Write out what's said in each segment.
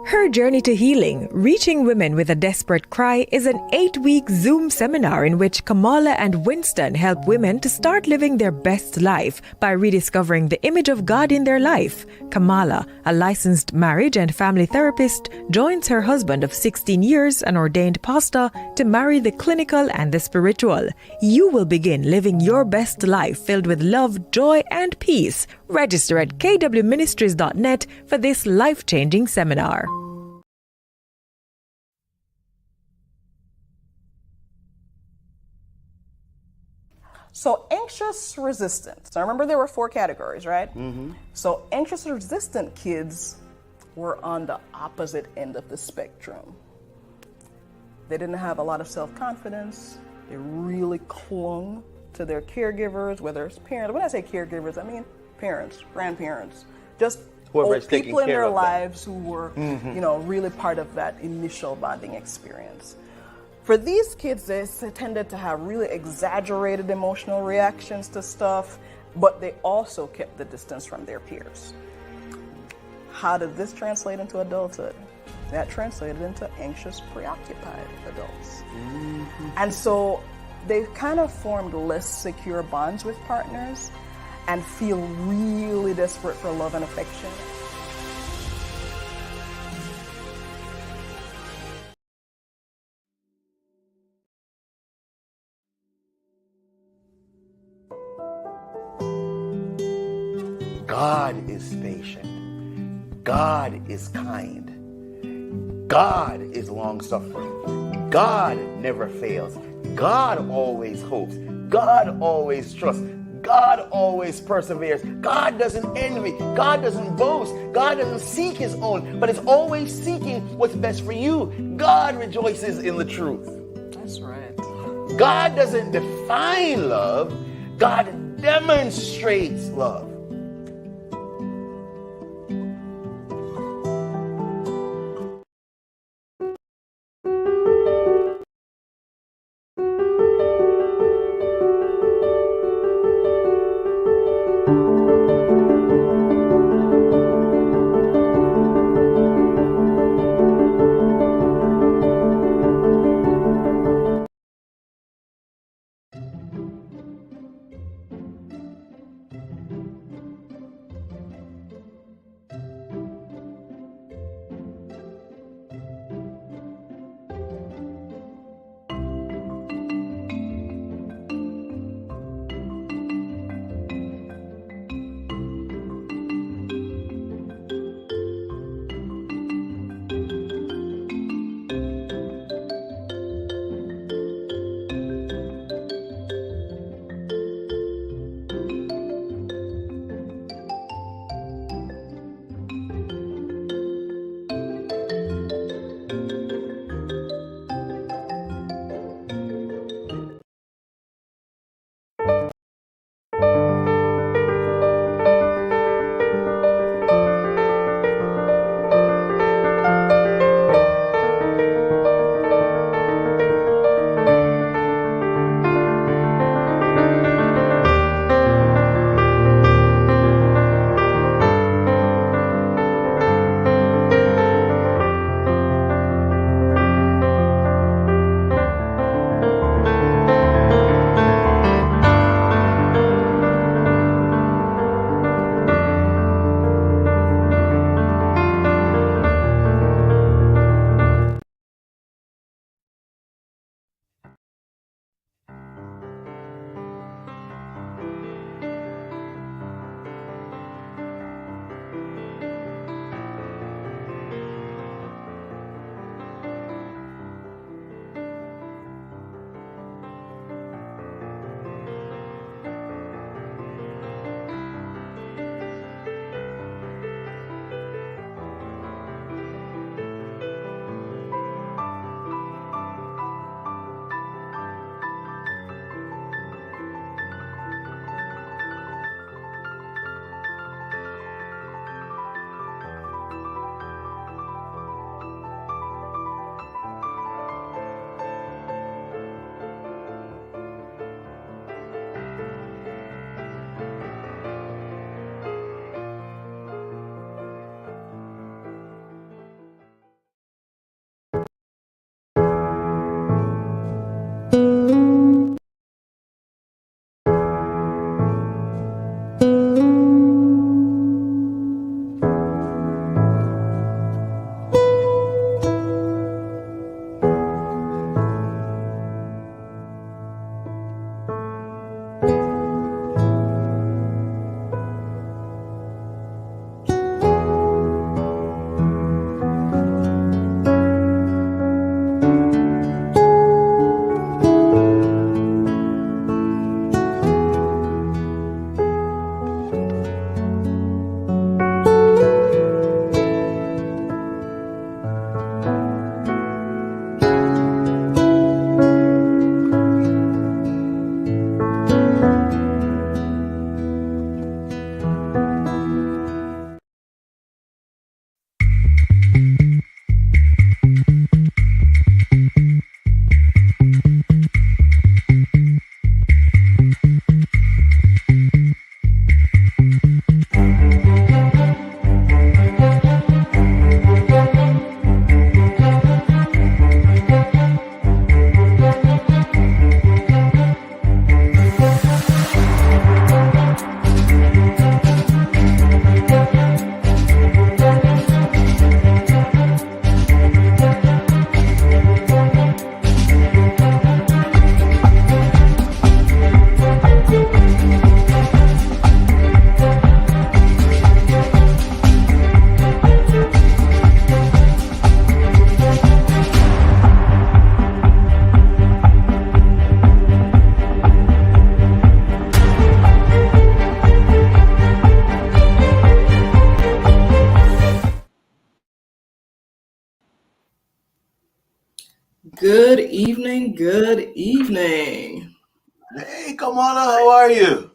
Her journey to healing, Reaching Women with a Desperate Cry, is an 8-week Zoom seminar in which Kamala and Winston help women to start living their best life by rediscovering the image of God in their life. Kamala, a licensed marriage and family therapist, joins her husband of 16 years, an ordained pastor, to marry the clinical and the spiritual. You will begin living your best life filled with love, joy, and peace. Register at kwministries.net for this life-changing seminar. So anxious resistance. Now remember there were 4 categories, right? Mm-hmm. So anxious resistant kids were on the opposite end of the spectrum. They didn't have a lot of self-confidence. They really clung to their caregivers, whether it's parents. When I say caregivers, I mean parents, grandparents, just old people in their lives who were, really part of that initial bonding experience. For these kids, they tended to have really exaggerated emotional reactions to stuff, but they also kept the distance from their peers. How did this translate into adulthood? That translated into anxious, preoccupied adults. Mm-hmm. And so they kind of formed less secure bonds with partners and feel really desperate for love and affection. God is patient. God is kind. God is long-suffering. God never fails. God always hopes. God always trusts. God always perseveres. God doesn't envy. God doesn't boast. God doesn't seek his own, but is always seeking what's best for you. God rejoices in the truth. That's right. God doesn't define love. God demonstrates love. Good evening. Good evening. Hey, Kamala, how are you?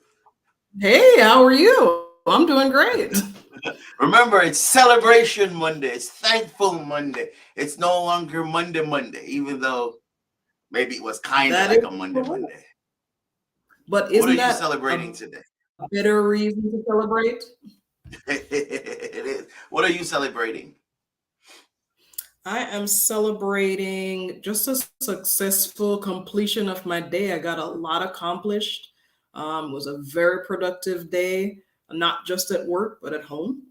Hey, how are you? I'm doing great. Remember, it's Celebration Monday. It's Thankful Monday. It's no longer Monday, even though maybe it was kind of That is like a correct. Monday. But What are isn't you that celebrating a today? better reason to celebrate? It is. What are you celebrating? I am celebrating just a successful completion of my day. I got a lot accomplished. Was a very productive day, not just at work, but at home.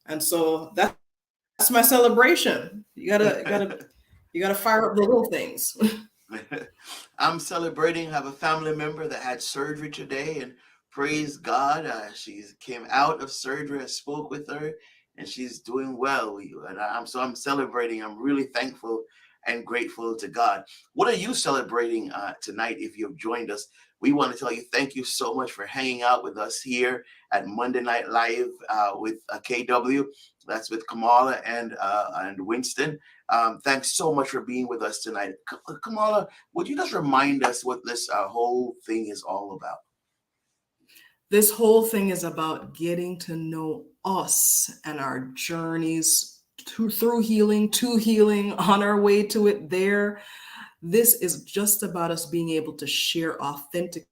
And so that's my celebration. You gotta fire up the little things. I'm celebrating. I have a family member that had surgery today, and praise God, she came out of surgery. I spoke with her, and she's doing well. I'm celebrating. I'm really thankful and grateful to God. What are you celebrating tonight? If you've joined us, we want to tell you thank you so much for hanging out with us here at Monday Night Live with KW. That's with Kamala and Winston. Thanks so much for being with us tonight. Kamala, would you just remind us what this whole thing is all about? This whole thing is about getting to know us and our journeys through healing, to healing, on our way to it there. This is just about us being able to share authentically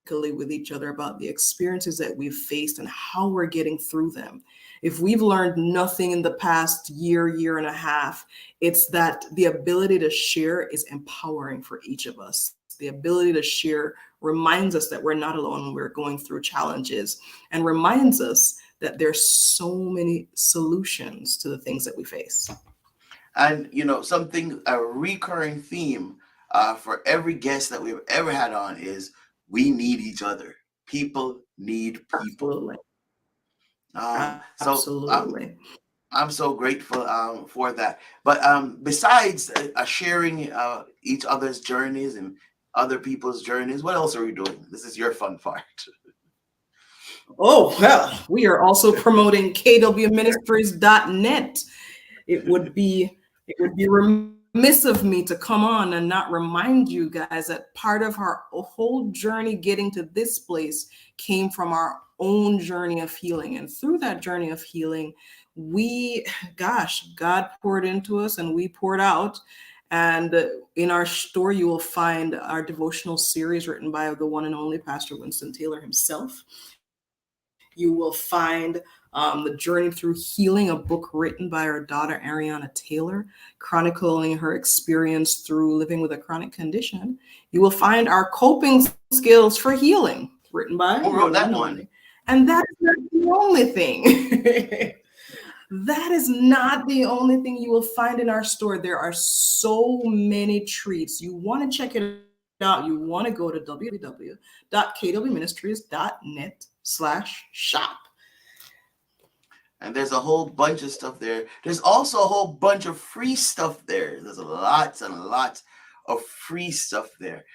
with each other about the experiences that we've faced and how we're getting through them. If we've learned nothing in the past year and a half, it's that the ability to share is empowering for each of us. The ability to share reminds us that we're not alone when we're going through challenges, and reminds us that there's so many solutions to the things that we face. And something a recurring theme for every guest that we've ever had on is we need each other. People need people. Absolutely. So Absolutely. I'm so grateful for that. But besides sharing each other's journeys and other people's journeys, what else are we doing? This is your fun part. Oh, well, we are also promoting kwministries.net. It would be remiss of me to come on and not remind you guys that part of our whole journey getting to this place came from our own journey of healing. And through that journey of healing, God poured into us and we poured out. And in our store, you will find our devotional series written by the one and only Pastor Winston Taylor himself. You will find The Journey Through Healing, a book written by our daughter, Ariana Taylor, chronicling her experience through living with a chronic condition. You will find Our Coping Skills for Healing, written by Who your wrote one that and one? only. And that is not the only thing. That is not the only thing you will find in our store. There are so many treats. You want to check it out. You want to go to www.kwministries.net/shop. And there's a whole bunch of stuff there. There's also a whole bunch of free stuff there. There's lots and lots of free stuff there.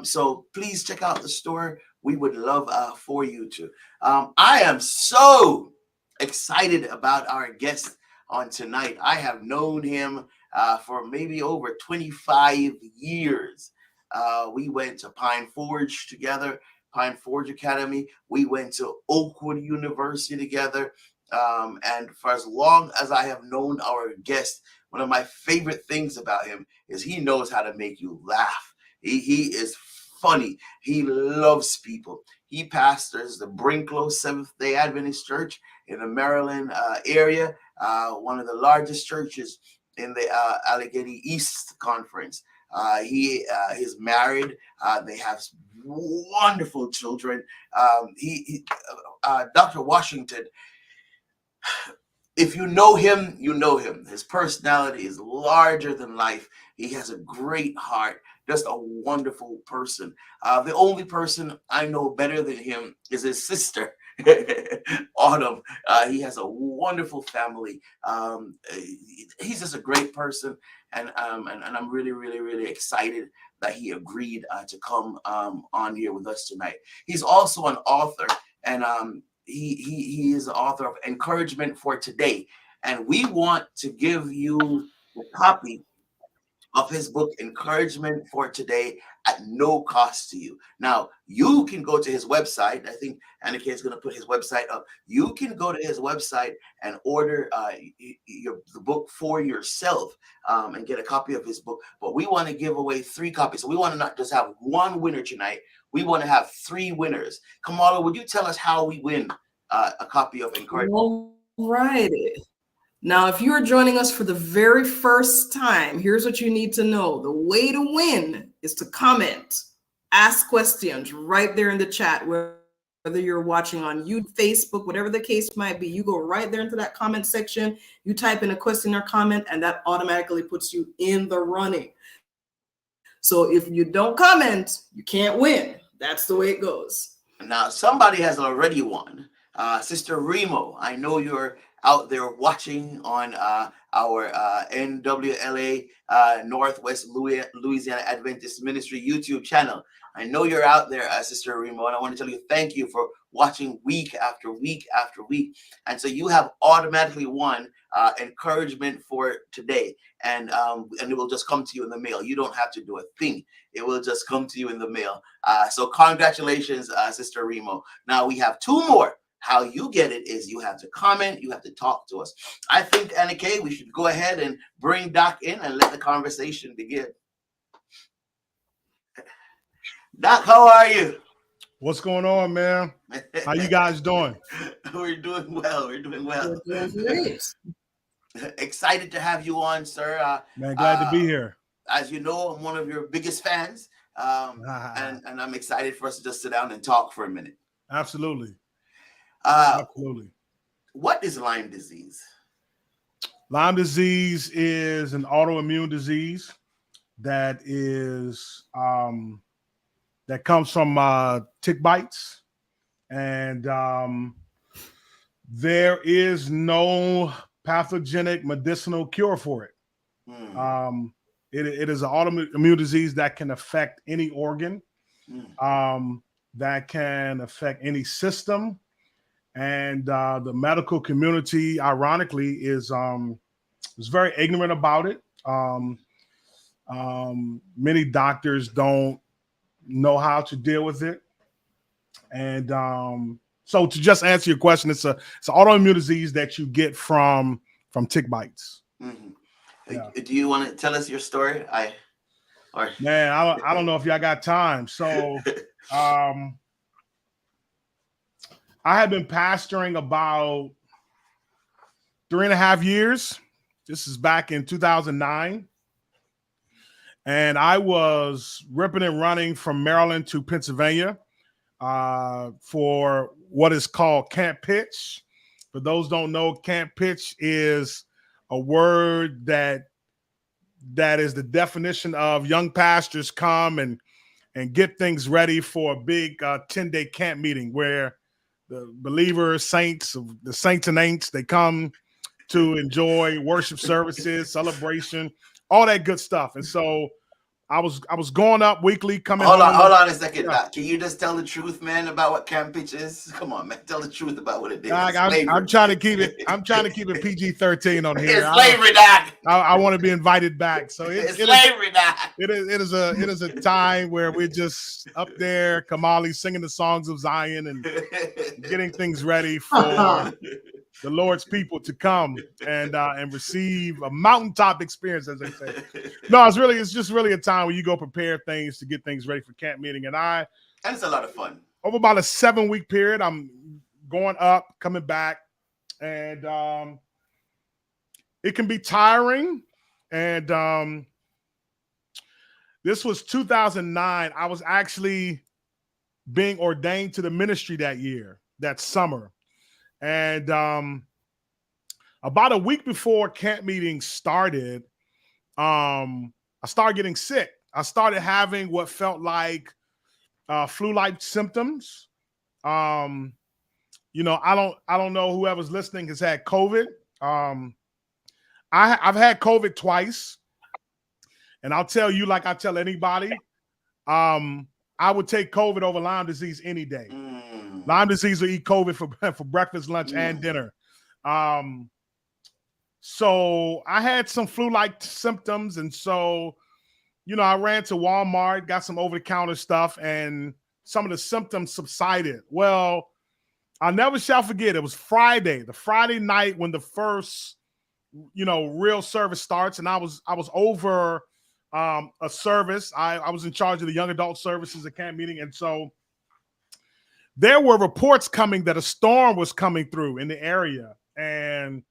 So please check out the store. We would love for you to. I am so excited about our guest on tonight. I have known him for maybe over 25 years. We went to Pine Forge together, Pine Forge Academy. We went to Oakwood University together. And for as long as I have known our guest, one of my favorite things about him is he knows how to make you laugh. He is funny. He loves people. He pastors the Brinklow Seventh-day Adventist Church in the Maryland area, one of the largest churches in the Allegheny East Conference. He is married. They have wonderful children. Dr. Washington, if you know him, you know him. His personality is larger than life. He has a great heart, just a wonderful person. The only person I know better than him is his sister, Autumn. He has a wonderful family. He's just a great person, and I'm really, really, really excited that he agreed to come on here with us tonight. He's also an author, and he is the author of Encouragement for Today, and we want to give you a copy of his book, Encouragement for Today, at no cost to you. Now, you can go to his website. I think Annika is going to put his website up. You can go to his website and order the book for yourself and get a copy of his book. But we want to give away 3 copies. So we want to not just have one winner tonight. We want to have 3 winners. Kamala, would you tell us how we win a copy of Encouragement? All right. Now, if you are joining us for the very first time, here's what you need to know. The way to win is to comment, ask questions right there in the chat, whether you're watching on YouTube, Facebook, whatever the case might be. You go right there into that comment section, you type in a question or comment, and that automatically puts you in the running. So if you don't comment, you can't win. That's the way it goes. Now, somebody has already won. Sister Remo, I know you're out there watching on our NWLA Northwest Louisiana Adventist Ministry YouTube channel. I know you're out there, Sister Remo, and I want to tell you thank you for watching week after week after week. And so you have automatically won Encouragement for Today, and it will just come to you in the mail. You don't have to do a thing. It will just come to you in the mail. So congratulations, Sister Remo. Now we have 2 more. How you get it is you have to comment, you have to talk to us. I think, Anna Kay, we should go ahead and bring Doc in and let the conversation begin. Doc, how are you? What's going on, man? How you guys doing? We're doing well. We're doing well. We're doing great. Excited to have you on, sir. Man, glad to be here. As you know, I'm one of your biggest fans, and I'm excited for us to just sit down and talk for a minute. Absolutely. Absolutely. What is Lyme disease? Lyme disease is an autoimmune disease that is that comes from tick bites, and there is no pathogenic medicinal cure for it. It is an autoimmune disease that can affect any organ, that can affect any system. And the medical community, ironically, is very ignorant about it. Many doctors don't know how to deal with it. And so, to just answer your question, it's an autoimmune disease that you get from tick bites. Mm-hmm. Yeah. Do you want to tell us your story? Man, I don't know if y'all got time. So. I had been pastoring about 3.5 years. This is back in 2009. And I was ripping and running from Maryland to Pennsylvania for what is called Camp Pitch. For those don't know, Camp Pitch is a word that is the definition of young pastors come and get things ready for a big 10-day camp meeting where the believers, the saints and ain'ts, they come to enjoy worship services, celebration, all that good stuff. And so I was going up weekly, coming. Hold on a second. Yeah. Can you just tell the truth, man, about what Camp Pitch is? Come on, man, tell the truth about what it is. I'm trying to keep it. I'm trying to keep it PG-13 on here. It's slavery, Doc. I want to be invited back. So it's slavery, Doc. It is a time where we're just up there, Kamali singing the songs of Zion and getting things ready for the Lord's people to come and receive a mountaintop experience, as they say. No, it's just really a time where you go prepare things to get things ready for camp meeting. And it's a lot of fun. Over about a 7-week period, I'm going up, coming back, and it can be tiring. And this was 2009. I was actually being ordained to the ministry that summer. And about a week before camp meeting started, I started getting sick. I started having what felt like flu-like symptoms. I don't know whoever's listening has had COVID. I've had COVID twice, and I'll tell you, like I tell anybody, I would take COVID over Lyme disease any day. Lyme disease will eat COVID for breakfast, lunch, and dinner. So I had some flu-like symptoms, and so I ran to Walmart, got some over-the-counter stuff, and some of the symptoms subsided. Well, I never shall forget. It was Friday, the Friday night when the first, real service starts, and I was over a service. I was in charge of the young adult services at camp meeting, and so there were reports coming that a storm was coming through in the area, and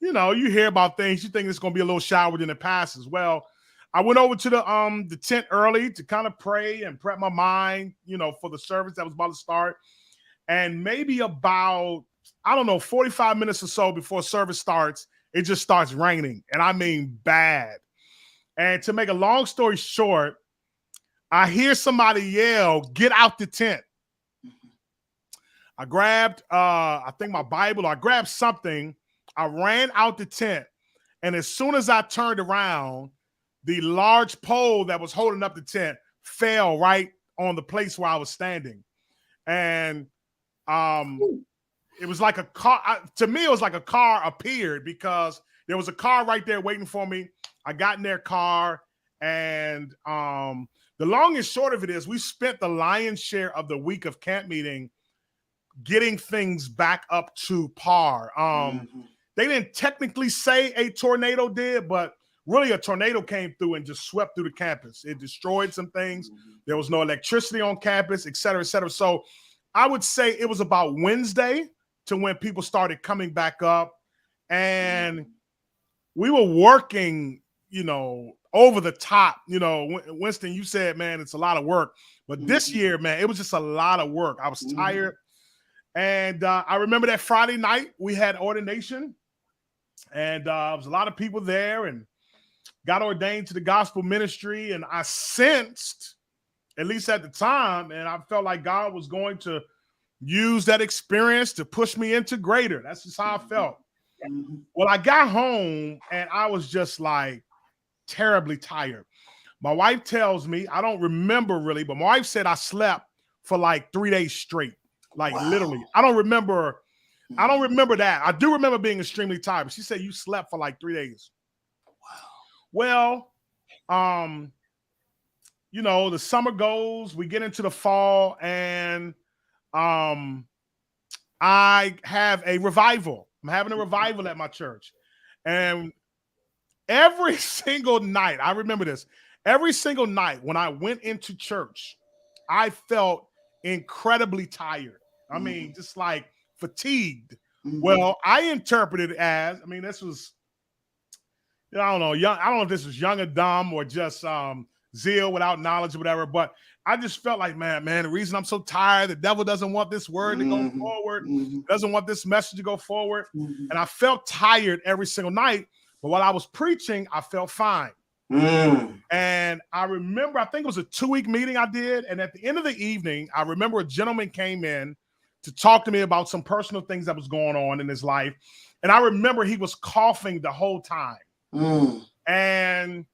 you hear about things, you think it's going to be a little shower, then it passes. Well, I went over to the tent early to kind of pray and prep my mind, for the service that was about to start. And maybe about, 45 minutes or so before service starts, it just starts raining. And I mean bad. And to make a long story short, I hear somebody yell, "Get out the tent." I grabbed, I think my Bible, or I grabbed something. I ran out the tent. And as soon as I turned around, the large pole that was holding up the tent fell right on the place where I was standing. And it was like a car. To me, it was like a car appeared, because there was a car right there waiting for me. I got in their car, and the long and short of it is, we spent the lion's share of the week of camp meeting getting things back up to par. They didn't technically say a tornado did, but really a tornado came through and just swept through the campus. It destroyed some things. There was no electricity on campus, et cetera, et cetera. So I would say it was about Wednesday to when people started coming back up. And we were working, over the top. Winston, you said, man, it's a lot of work. But this year, man, it was just a lot of work. I was tired. And I remember that Friday night we had ordination. And there was a lot of people there, and got ordained to the gospel ministry. And I sensed, at least at the time, and I felt like God was going to use that experience to push me into greater. That's just how I felt. Well, I got home and I was just like terribly tired. My wife tells me, I don't remember really, but my wife said I slept for like 3 days straight. Like literally. I don't remember that. I do remember being extremely tired. But she said you slept for like 3 days. Well, the summer goes, we get into the fall, and I have a revival. I'm having a revival at my church. And every single night, I remember this, every single night when I went into church, I felt incredibly tired. I mean, just like fatigued. Well, I interpreted it as, this was, I don't know if this was young or dumb or just zeal without knowledge or whatever, but I just felt like, man, the reason I'm so tired, the devil doesn't want this word to go forward, doesn't want this message to go forward. And I felt tired every single night, but while I was preaching, I felt fine. And I remember, I think it was a 2-week meeting I did. And at the end of the evening, I remember a gentleman came in to talk to me about some personal things that was going on in his life. And I remember he was coughing the whole time. And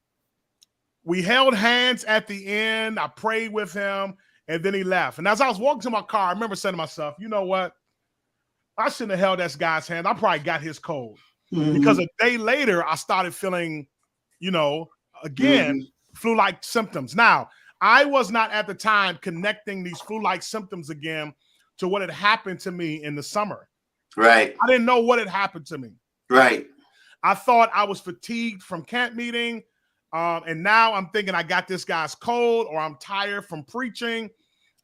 we held hands at the end. I prayed with him, and then he left. And as I was walking to my car, I remember saying to myself, you know what? I shouldn't have held that guy's hand. I probably got his cold. Because a day later, I started feeling, again, flu-like symptoms. Now, I was not at the time connecting these flu-like symptoms again to what had happened to me in the summer. Right. I didn't know what had happened to me. Right. I thought I was fatigued from camp meeting. And now I'm thinking I got this guy's cold, or I'm tired from preaching.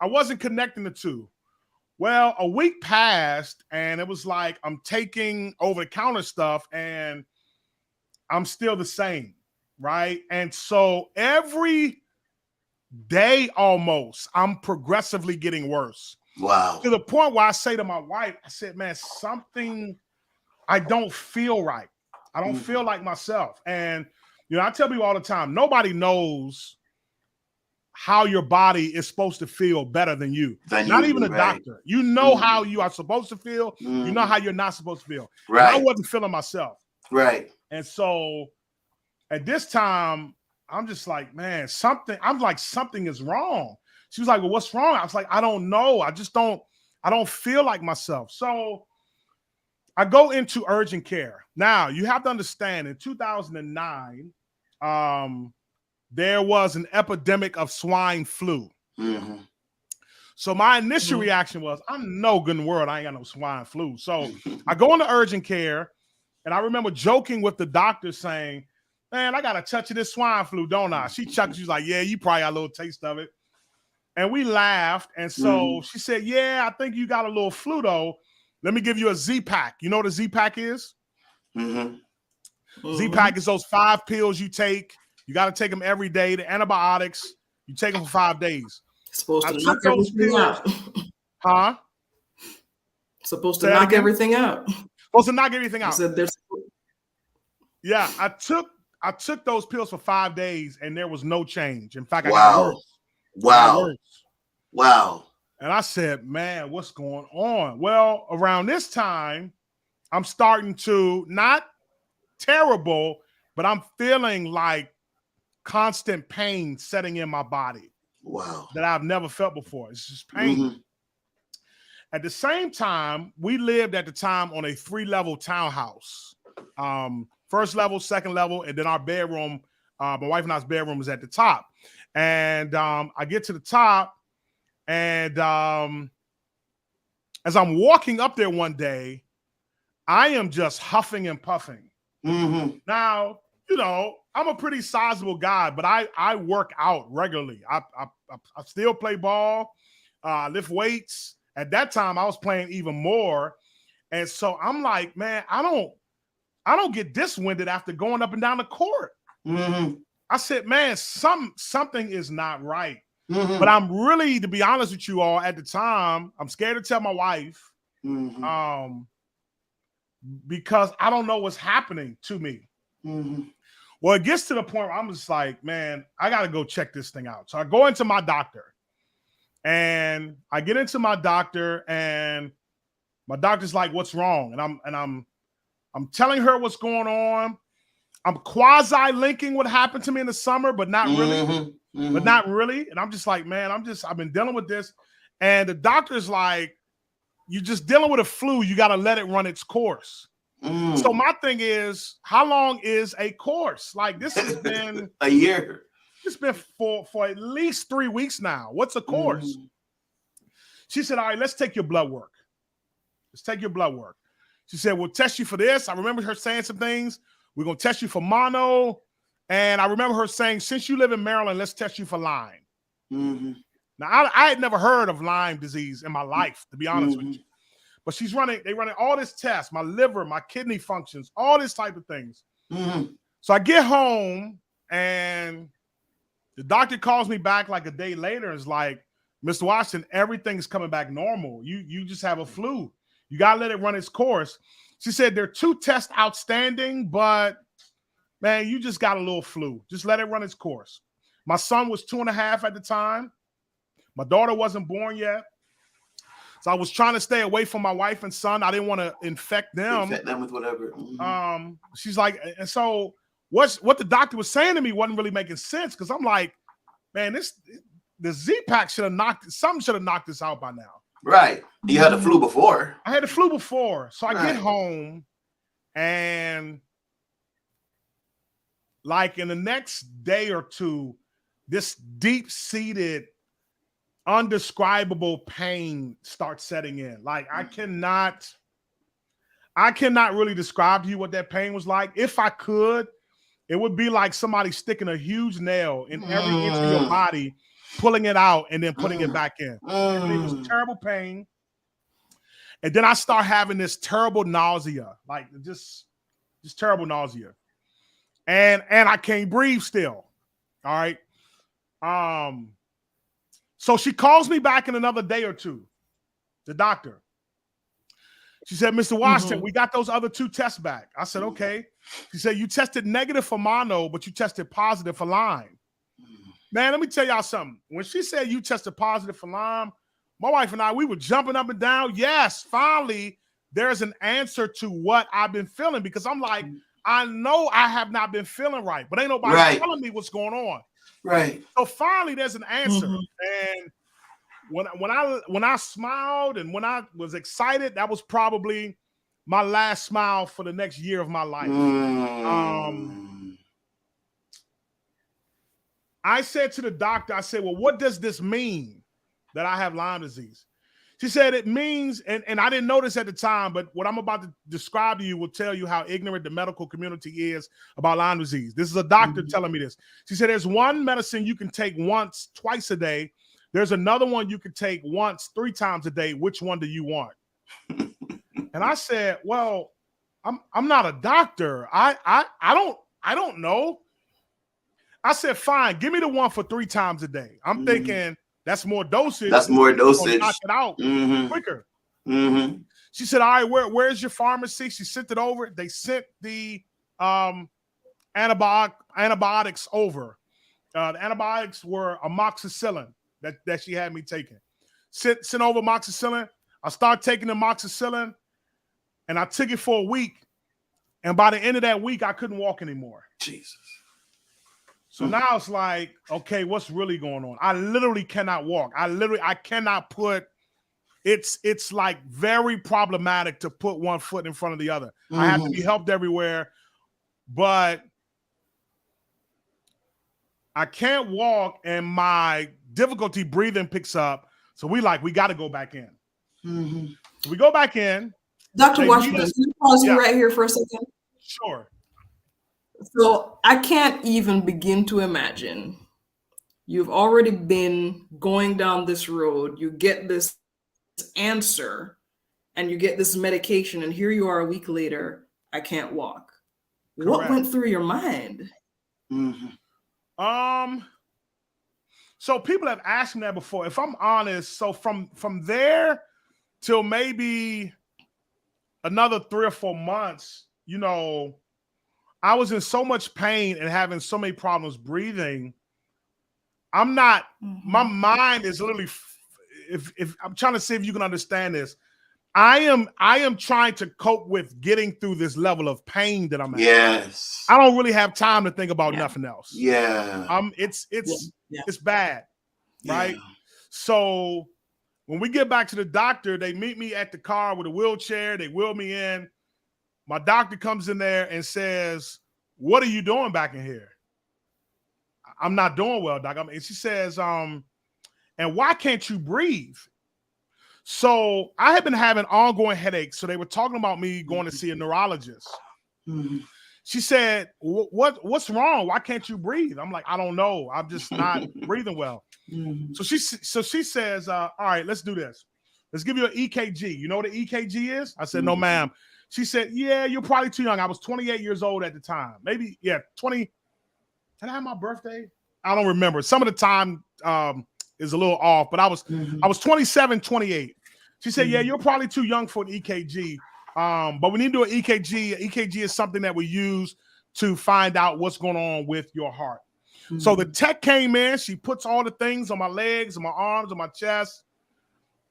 I wasn't connecting the two. Well, a week passed, and it was like I'm taking over-the-counter stuff, and I'm still the same, right? And so every day almost, I'm progressively getting worse. Wow. To the point where I say to my wife, I said, man, I don't feel right. I don't feel like myself. And, I tell people all the time, nobody knows how your body is supposed to feel better than you. Not even a doctor. You know how you are supposed to feel. You know how you're not supposed to feel. Right. I wasn't feeling myself. Right. And so at this time, I'm just like, man, something is wrong. She was like, well, what's wrong? I was like, I don't know. I don't feel like myself. So I go into urgent care. Now, you have to understand, in 2009, there was an epidemic of swine flu. Mm-hmm. So my initial reaction was, I'm no good in the world. I ain't got no swine flu. So I go into urgent care, and I remember joking with the doctor saying, man, I got a touch of this swine flu, don't I? She chuckled. She's like, yeah, you probably got a little taste of it. And we laughed. And so she said, yeah, I think you got a little flu, though. Let me give you a Z-Pack. You know what a Z-Pack is? Z-Pack is those 5 pills you take. You got to take them every day. The antibiotics, you take them for 5 days. Supposed to knock everything out. Huh? Supposed to knock everything out. Supposed to knock everything out. Yeah, I took those pills for 5 days and there was no change. In fact, I got worse. Wow. And I said, man, what's going on? Well, around this time, I'm starting to, not terrible, but I'm feeling like constant pain setting in my body. Wow. That I've never felt before. It's just pain. At the same time, we lived at the time on a 3-level townhouse. First level, second level, and then our bedroom, my wife and I's bedroom was at the top. And I get to the top, and as I'm walking up there one day, I am just huffing and puffing. Now, you know, I'm a pretty sizable guy, but I work out regularly. I still play ball, lift weights. At that time, I was playing even more. And so I'm like, man, I don't get this winded after going up and down the court. I said, man, something is not right. But I'm really, to be honest with you all, at the time, I'm scared to tell my wife because I don't know what's happening to me. Well, it gets to the point where I'm just like, man, I got to go check this thing out. So I go into my doctor, and I get into my doctor, and my doctor's like, what's wrong? And I'm telling her what's going on. I'm quasi linking what happened to me in the summer, but not really. But not really. And I'm just like, man, I've been dealing with this. And the doctor's like, you're just dealing with a flu. You got to let it run its course. So my thing is, how long is a course? Like, this has been a year. It's been for at least 3 weeks now. What's a course? She said, all right, let's take your blood work. Let's take your blood work. She said, we'll test you for this. I remember her saying some things. We're going to test you for mono. And I remember her saying, since you live in Maryland, let's test you for Lyme. Now, I had never heard of Lyme disease in my life, to be honest with you. But they running all this tests, my liver, my kidney functions, all this type of things. So I get home, and the doctor calls me back like a day later and is like, Mr. Washington, everything's coming back normal. You just have a flu. You got to let it run its course. She said there are 2 tests outstanding, but man, you just got a little flu. Just let it run its course. My son was 2.5 at the time. My daughter wasn't born yet. So I was trying to stay away from my wife and son. I didn't want to infect them. Infect them with whatever. She's like, and so what the doctor was saying to me wasn't really making sense, because I'm like, man, the Z-Pack should have knocked this out by now. Right. You had the flu before. I had the flu before. So I get home, and like in the next day or two, this deep-seated, undescribable pain starts setting in. Like I cannot really describe to you what that pain was like. If I could, it would be like somebody sticking a huge nail in every inch of your body, pulling it out and then putting it back in. And it was terrible pain. And then I start having this terrible nausea, like just terrible nausea. And I can't breathe still. All right. So she calls me back in another day or two, the doctor. She said, Mr. Washington, we got those other 2 tests back. I said, okay. She said, you tested negative for mono, but you tested positive for Lyme. Man, let me tell y'all something. When she said you tested positive for Lyme, my wife and I, we were jumping up and down. Yes, finally, there's an answer to what I've been feeling, because I'm like, I know I have not been feeling right, but ain't nobody telling me what's going on. Right. So finally, there's an answer. And when I smiled and when I was excited, that was probably my last smile for the next year of my life. I said to the doctor, I said, well, what does this mean that I have Lyme disease? She said it means, and I didn't notice at the time, but what I'm about to describe to you will tell you how ignorant the medical community is about Lyme disease. This is a doctor telling me this. She said there's one medicine you can take once, twice a day. There's another one you can take once, 3 times a day. Which one do you want? And I said, well, I'm not a doctor. I don't know. I said, fine, give me the one for 3 times a day. I'm thinking that's more dosage. That's more dosage. Knock it out quicker. Mm-hmm. She said, all right, where's your pharmacy? She sent it over. They sent the antibiotics over. The antibiotics were amoxicillin that she had me taking. Sent over amoxicillin. I started taking the amoxicillin, and I took it for a week. And by the end of that week, I couldn't walk anymore. Jesus. So now it's like, okay, what's really going on? I literally cannot walk. I cannot put, it's like very problematic to put one foot in front of the other. I have to be helped everywhere, but I can't walk and my difficulty breathing picks up. So we got to go back in. So we go back in. Dr. Washington, can you pause you right here for a second? Sure. So I can't even begin to imagine. You've already been going down this road. You get this answer and you get this medication, and here you are a week later. I can't walk. Correct. What went through your mind? So people have asked me that before. If I'm honest, so from there till maybe another 3 or 4 months, you know, I was in so much pain and having so many problems breathing. I'm not, my mind is literally, if I'm trying to see if you can understand this, I am trying to cope with getting through this level of pain that I'm at. Yes. I don't really have time to think about nothing else. Yeah. It's bad. Right. Yeah. So when we get back to the doctor, they meet me at the car with a wheelchair. They wheel me in. My doctor comes in there and says, what are you doing back in here? I'm not doing well, doc. And she says, and why can't you breathe? So I had been having ongoing headaches. So they were talking about me going to see a neurologist. She said, what's wrong? Why can't you breathe? I'm like, I don't know. I'm just not breathing well. So she says, all right, let's do this. Let's give you an EKG. You know what an EKG is? I said, no, ma'am. She said, yeah, you're probably too young. I was 28 years old at the time. Maybe, 20. Did I have my birthday? I don't remember. Some of the time is a little off, but I was 27, 28. She said, yeah, you're probably too young for an EKG. But we need to do an EKG. EKG is something that we use to find out what's going on with your heart. So the tech came in. She puts all the things on my legs, on my arms, on my chest.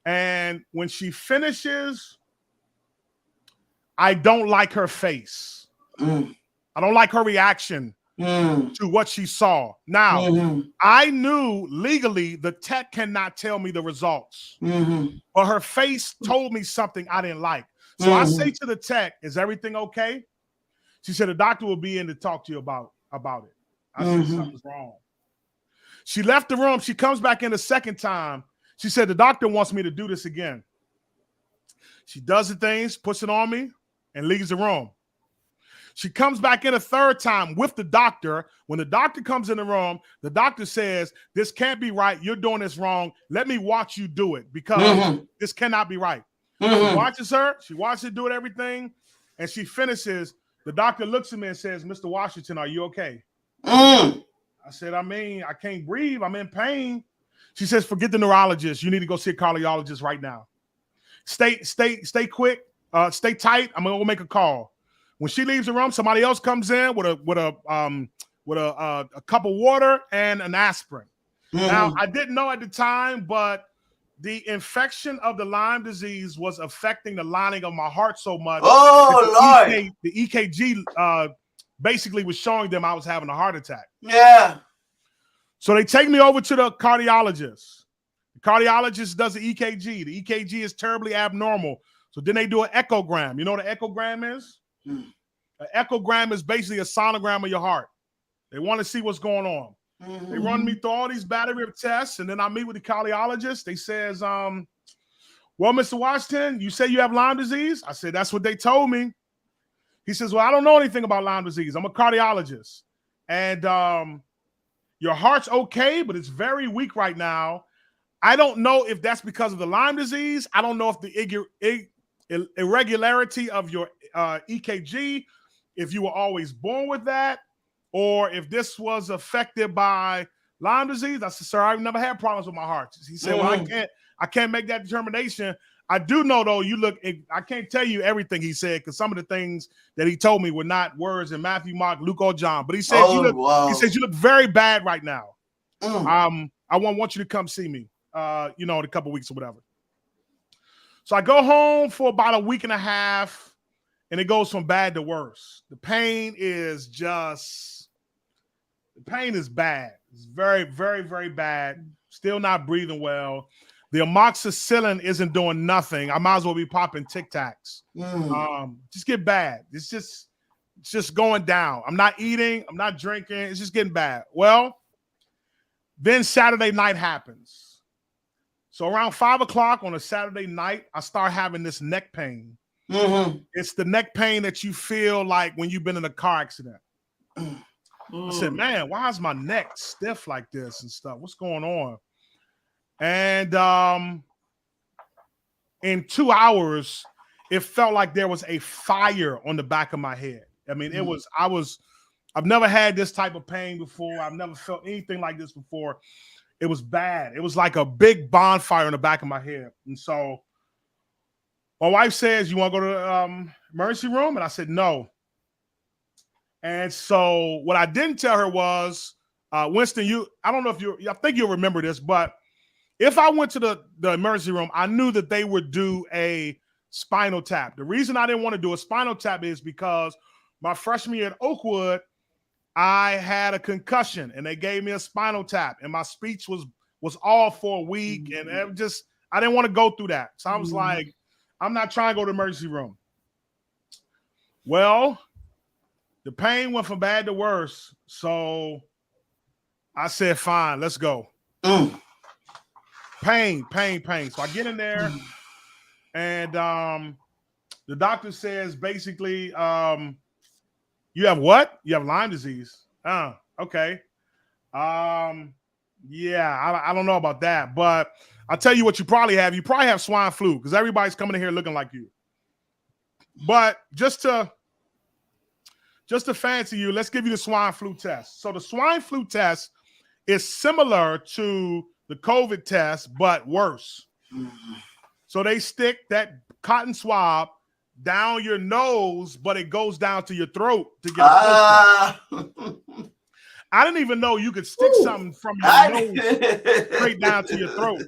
And when she finishes, I don't like her face. I don't like her reaction to what she saw. Now, I knew legally the tech cannot tell me the results, but her face told me something I didn't like. So I say to the tech, is everything okay? She said, the doctor will be in to talk to you about it. I said, something's wrong. She left the room. She comes back in the second time. She said, the doctor wants me to do this again. She does the things, puts it on me, and leaves the room. She comes back in a third time with the doctor. When the doctor comes in the room, the doctor says, this can't be right. You're doing this wrong. Let me watch you do it because this cannot be right. She watches her. She watches her do it, everything. And she finishes. The doctor looks at me and says, Mr. Washington, are you okay? I said, I can't breathe. I'm in pain. She says, forget the neurologist. You need to go see a cardiologist right now. Stay quick. Stay tight. I'm gonna go make a call. When she leaves the room, somebody else comes in with a cup of water and an aspirin. Now, I didn't know at the time, but the infection of the Lyme disease was affecting the lining of my heart so much. Oh, Lord. The EKG basically was showing them I was having a heart attack. Yeah. So they take me over to the cardiologist. The cardiologist does the EKG. The EKG is terribly abnormal. So then they do an echogram. You know what an echogram is? An echogram is basically a sonogram of your heart. They want to see what's going on. They run me through all these battery of tests, and then I meet with the cardiologist. They says, well, Mr. Washington, you say you have Lyme disease? I said, that's what they told me. He says, well, I don't know anything about Lyme disease. I'm a cardiologist. And your heart's okay, but it's very weak right now. I don't know if that's because of the Lyme disease. I don't know if the irregularity of your EKG, if you were always born with that, or if this was affected by Lyme disease. I said, sir, I've never had problems with my heart. He said, well, I can't make that determination. I do know, though, I can't tell you everything he said, because some of the things that he told me were not words in Matthew, Mark, Luke, or John. But he says, he says, you look very bad right now. I want you to come see me, in a couple weeks or whatever. So I go home for about a week and a half, and it goes from bad to worse. The pain is bad. It's very, very, very bad. Still not breathing well. The amoxicillin isn't doing nothing. I might as well be popping Tic Tacs. Just get bad. It's just going down. I'm not eating. I'm not drinking. It's just getting bad. Well, then Saturday night happens. So around 5 o'clock on a Saturday night, I start having this neck pain. It's the neck pain that you feel like when you've been in a car accident. I said, man, why is my neck stiff like this and stuff? What's going on? And in 2 hours, it felt like there was a fire on the back of my head. I mean, I've never had this type of pain before. I've never felt anything like this before. It was bad. It was like a big bonfire on the back of my head. And so my wife says, you want to go to the emergency room? And I said, no. And so what I didn't tell her was, Winston, I don't know if I think you'll remember this, but if I went to the emergency room, I knew that they would do a spinal tap. The reason I didn't want to do a spinal tap is because my freshman year at Oakwood, I had a concussion and they gave me a spinal tap and my speech was off for a week and I didn't want to go through that. So I was like, I'm not trying to go to the emergency room. Well, the pain went from bad to worse. So I said, fine, let's go. Pain. So I get in there and the doctor says basically, you have what? You have Lyme disease. Okay. Yeah, I don't know about that, but I'll tell you what you probably have. You probably have swine flu because everybody's coming in here looking like you. But just to fancy you, let's give you the swine flu test. So the swine flu test is similar to the COVID test, but worse. So they stick that cotton swab down your nose, but it goes down to your throat to get a culture. I didn't even know you could stick something from your nose straight down to your throat.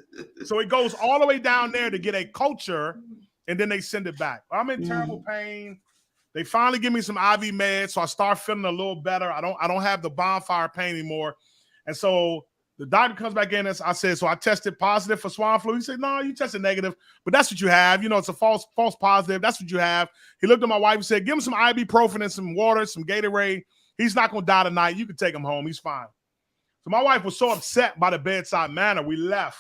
So it goes all the way down there to get a culture, and then they send it back. I'm in terrible pain. They finally give me some IV meds, so I start feeling a little better. I don't have the bonfire pain anymore. And so the doctor comes back in and I said, so I tested positive for swine flu. He said, no, you tested negative, but that's what you have. You know, it's a false positive. That's what you have. He looked at my wife and said, give him some ibuprofen and some water, some Gatorade. He's not going to die tonight. You can take him home. He's fine. So my wife was so upset by the bedside manner. We left.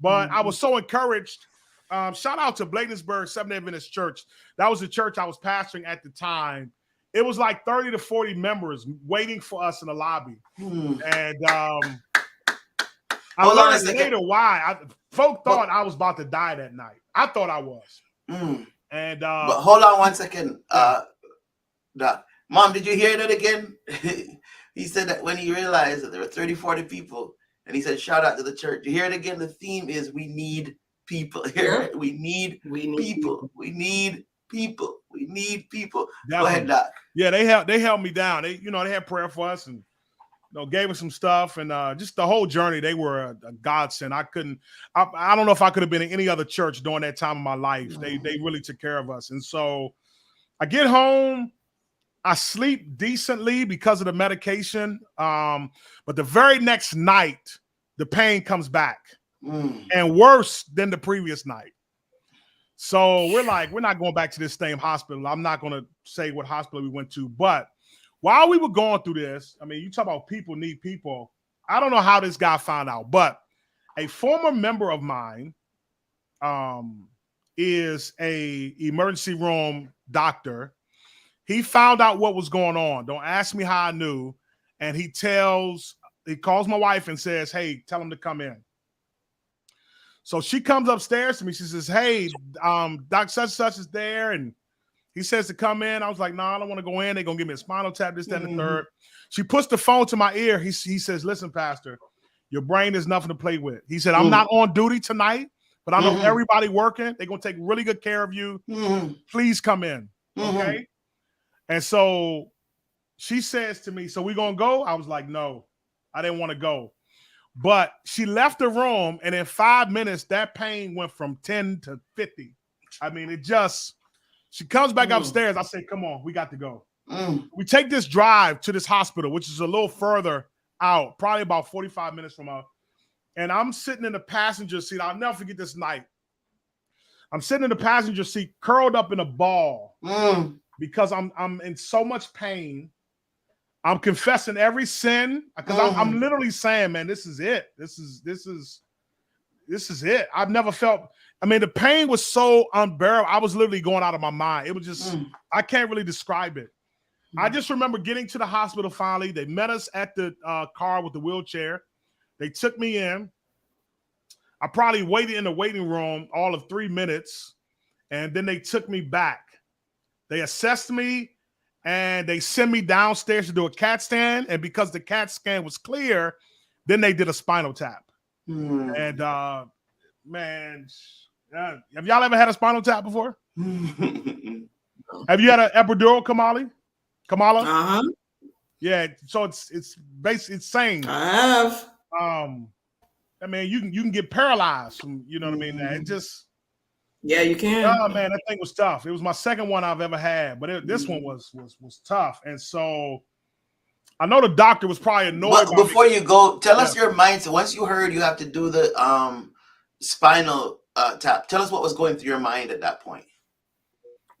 But I was so encouraged. Shout out to Bladensburg Seventh-day Adventist Church. That was the church I was pastoring at the time. It was like 30 to 40 members waiting for us in the lobby. And I learned later why. Folk thought I was about to die that night. I thought I was. And but hold on one second. Doc. Mom, did you hear that again? He said that when he realized that there were 30, 40 people, and he said, shout out to the church. You hear it again? The theme is we need people. Here, we need people. We need people. We need people. Definitely. Go ahead, Doc. Yeah, they held me down. They had prayer for us and gave us some stuff, and just the whole journey. They were a godsend. I don't know if I could have been in any other church during that time of my life. They really took care of us. And so I get home. I sleep decently because of the medication. But the very next night, the pain comes back and worse than the previous night. So we're not going back to this same hospital. I'm not going to say what hospital we went to. But while we were going through this, I mean, you talk about people need people. I don't know how this guy found out, but a former member of mine is a emergency room doctor. He found out what was going on. Don't ask me how I knew. And he calls my wife and says, hey, tell him to come in. So she comes upstairs to me. She says, hey, Doc such and such is there. And he says to come in. I was like, no, I don't want to go in. They're going to give me a spinal tap, this, that, and the third. She puts the phone to my ear. He says, listen, Pastor, your brain is nothing to play with. He said, I'm not on duty tonight, but I know everybody working. They're going to take really good care of you. Please come in. Okay. And so she says to me, so we going to go? I was like, no, I didn't want to go. But she left the room, and in 5 minutes, that pain went from 10 to 50. I mean, she comes back upstairs. I said, come on, we got to go. We take this drive to this hospital, which is a little further out, probably about 45 minutes from her. And I'm sitting in the passenger seat. I'll never forget this night. I'm sitting in the passenger seat, curled up in a ball because I'm in so much pain. I'm confessing every sin because I'm literally saying, man, this is it. This is it. I've never felt. I mean, the pain was so unbearable. I was literally going out of my mind. It was just, I can't really describe it. I just remember getting to the hospital finally. They met us at the car with the wheelchair. They took me in. I probably waited in the waiting room all of 3 minutes, and then they took me back. They assessed me, and they sent me downstairs to do a CAT scan. And because the CAT scan was clear, then they did a spinal tap. And man, have y'all ever had a spinal tap before? Have you had an epidural, Kamala? Yeah, so it's basically it's same. I have. I mean, you can get paralyzed from, you know what I mean? It just Yeah, you can. Oh man, that thing was tough. It was my second one I've ever had, but this one was tough. And so I know the doctor was probably annoyed. But before you go, tell us your mindset. Once you heard you have to do the spinal tap, tell us what was going through your mind at that point.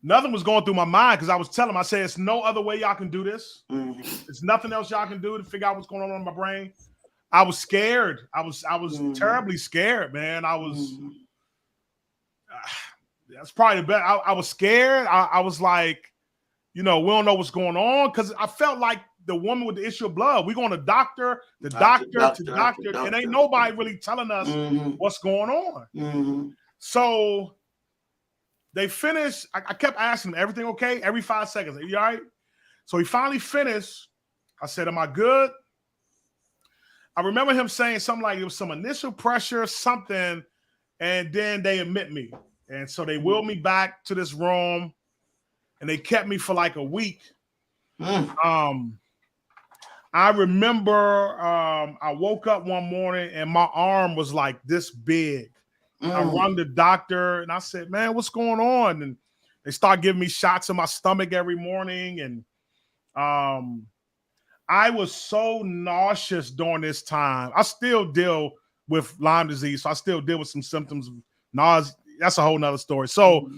Nothing was going through my mind because I was telling him, I said, it's no other way y'all can do this. There's nothing else y'all can do to figure out what's going on in my brain. I was scared. I was terribly scared, man. I was that's probably the best. I was scared. I was like, we don't know what's going on because I felt like the woman with the issue of blood. We're going to doctor, doctor, and ain't nobody really telling us what's going on. So they finished. I kept asking him, everything okay? Every 5 seconds. Are you all right? So he finally finished. I said, am I good? I remember him saying something like it was some initial pressure, something, and then they admit me. And so they wheeled me back to this room, and they kept me for like a week. I remember I woke up one morning, and my arm was like this big. I run the doctor, and I said, man, what's going on? And they start giving me shots in my stomach every morning, and I was so nauseous during this time. I still deal with Lyme disease, so I still deal with some symptoms of nausea. That's a whole nother story. So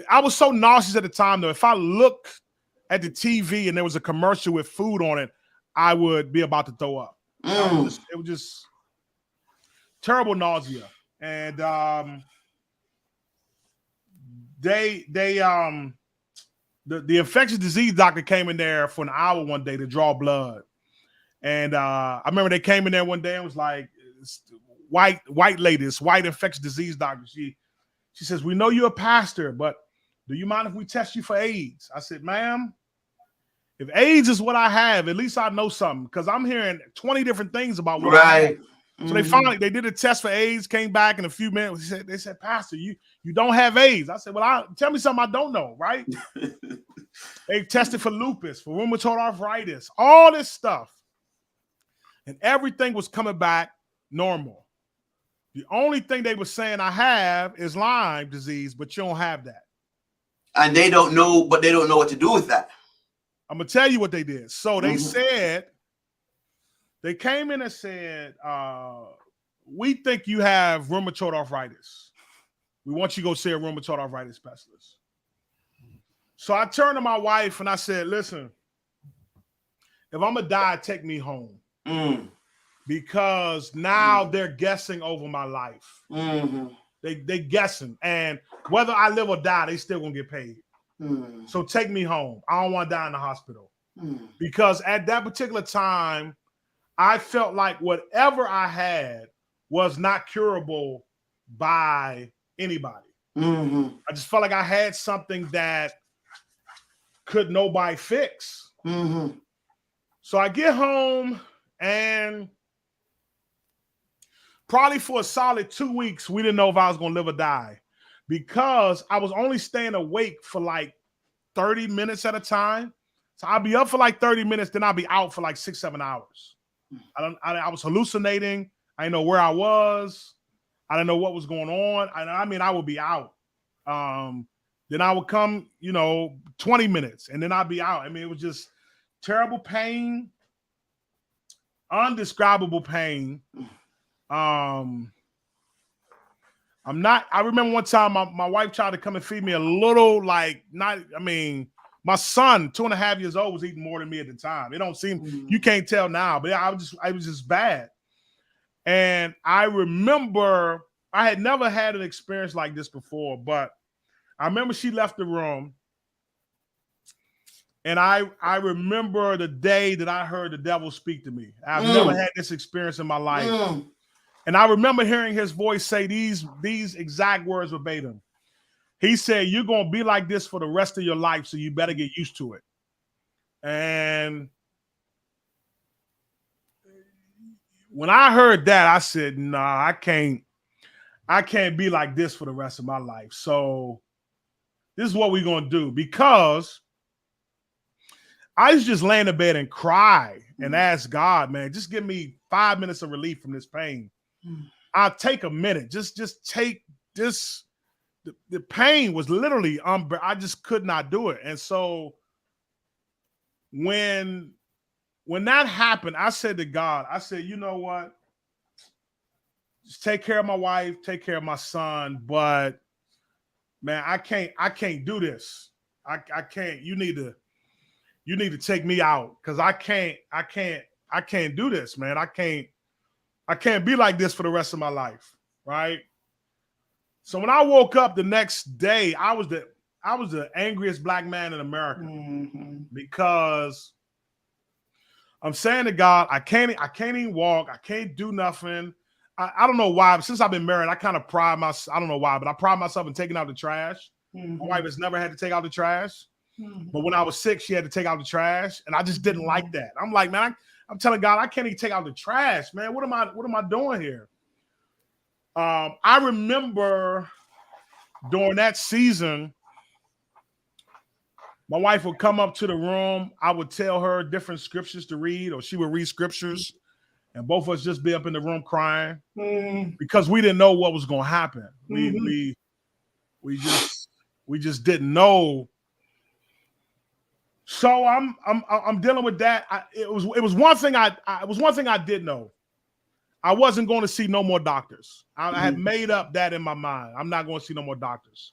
I was so nauseous at the time, though. If I looked at the TV and there was a commercial with food on it, I would be about to throw up. It was just terrible nausea. And the infectious disease doctor came in there for an hour one day to draw blood. And I remember they came in there one day and was like, white lady, this white infectious disease doctor. She says, we know you're a pastor, but do you mind if we test you for AIDS? I said, ma'am, if AIDS is what I have, at least I know something, because I'm hearing 20 different things about what I have. So they did a test for AIDS, came back in a few minutes. They said, Pastor, you don't have AIDS. I said, well, tell me something I don't know, right? They tested for lupus, for rheumatoid arthritis, all this stuff. And everything was coming back normal. The only thing they were saying I have is Lyme disease, but you don't have that. And they don't know, but they don't know what to do with that. I'm going to tell you what they did. So they said, they came in and said, we think you have rheumatoid arthritis. We want you to go see a rheumatoid arthritis specialist. So I turned to my wife and I said, listen, if I'm going to die, take me home. because now they're guessing over my life. Mm-hmm. They guessing, and whether I live or die, they still gonna get paid. So take me home. I don't want to die in the hospital because at that particular time, I felt like whatever I had was not curable by anybody. I just felt like I had something that could nobody fix. So I get home, and probably for a solid 2 weeks, we didn't know if I was going to live or die because I was only staying awake for like 30 minutes at a time. So I'd be up for like 30 minutes, then I'd be out for like 6-7 hours. I was hallucinating. I didn't know where I was. I didn't know what was going on. I mean, I would be out. Then I would come, 20 minutes, and then I'd be out. I mean, it was just terrible pain, undescribable pain. I remember one time my wife tried to come and feed me a little, my son, 2.5 years old, was eating more than me at the time. It don't seem, you can't tell now, but I was just bad. And I remember I had never had an experience like this before, but I remember she left the room, and I remember the day that I heard the devil speak to me. I've never had this experience in my life. And I remember hearing his voice say these exact words verbatim. He said, "You're going to be like this for the rest of your life, so you better get used to it." And when I heard that, I said, "Nah, I can't be like this for the rest of my life." So this is what we're going to do, because I used to just lay in the bed and cry and ask God, man, just give me 5 minutes of relief from this pain. I'll take a minute. Just take this. The pain was literally I just could not do it. And so when that happened, I said to God, I said, you know what? Just take care of my wife, take care of my son, but man, I can't do this. I can't. You need to take me out, because I can't do this, man. I can't be like this for the rest of my life, right? So when I woke up the next day, I was the angriest black man in America, because I'm saying to God, I can't even walk, I can't do nothing. I don't know why, but since I've been married, I kind of pride myself. I don't know why, but I pride myself in taking out the trash. My wife has never had to take out the trash, but when I was sick, she had to take out the trash, and I just didn't like that. I'm like, man, I'm telling God, I can't even take out the trash, man. What am I doing here? I remember during that season, my wife would come up to the room. I would tell her different scriptures to read, or she would read scriptures, and both of us just be up in the room crying because we didn't know what was going to happen. We just didn't know. So I'm dealing with that. It was one thing I did know. I wasn't going to see no more doctors. I had made up that in my mind. I'm not going to see no more doctors.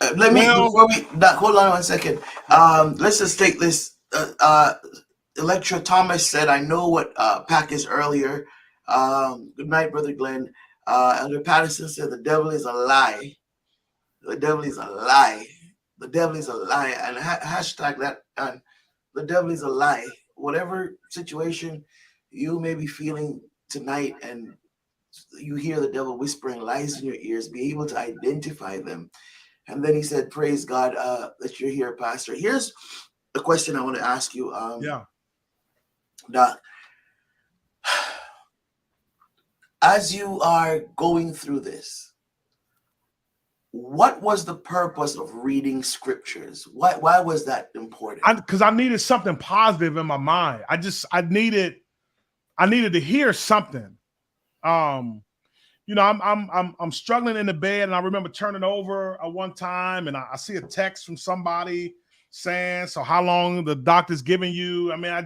Hold on 1 second. Let's just take this. Electra Thomas said, "I know what pack is earlier." Good night, Brother Glenn. Elder Patterson said, "The devil is a lie. The devil is a lie. The devil is a lie." And hashtag that. And the devil is a lie. Whatever situation you may be feeling tonight, and you hear the devil whispering lies in your ears, be able to identify them. And then he said, "Praise God that you're here, Pastor." Here's the question I want to ask you. Doc, as you are going through this, what was the purpose of reading scriptures? Why was that important? Because I needed something positive in my mind. I needed to hear something. I'm struggling in the bed, and I remember turning over one time, and I see a text from somebody saying, "So how long the doctor's giving you?" I mean, I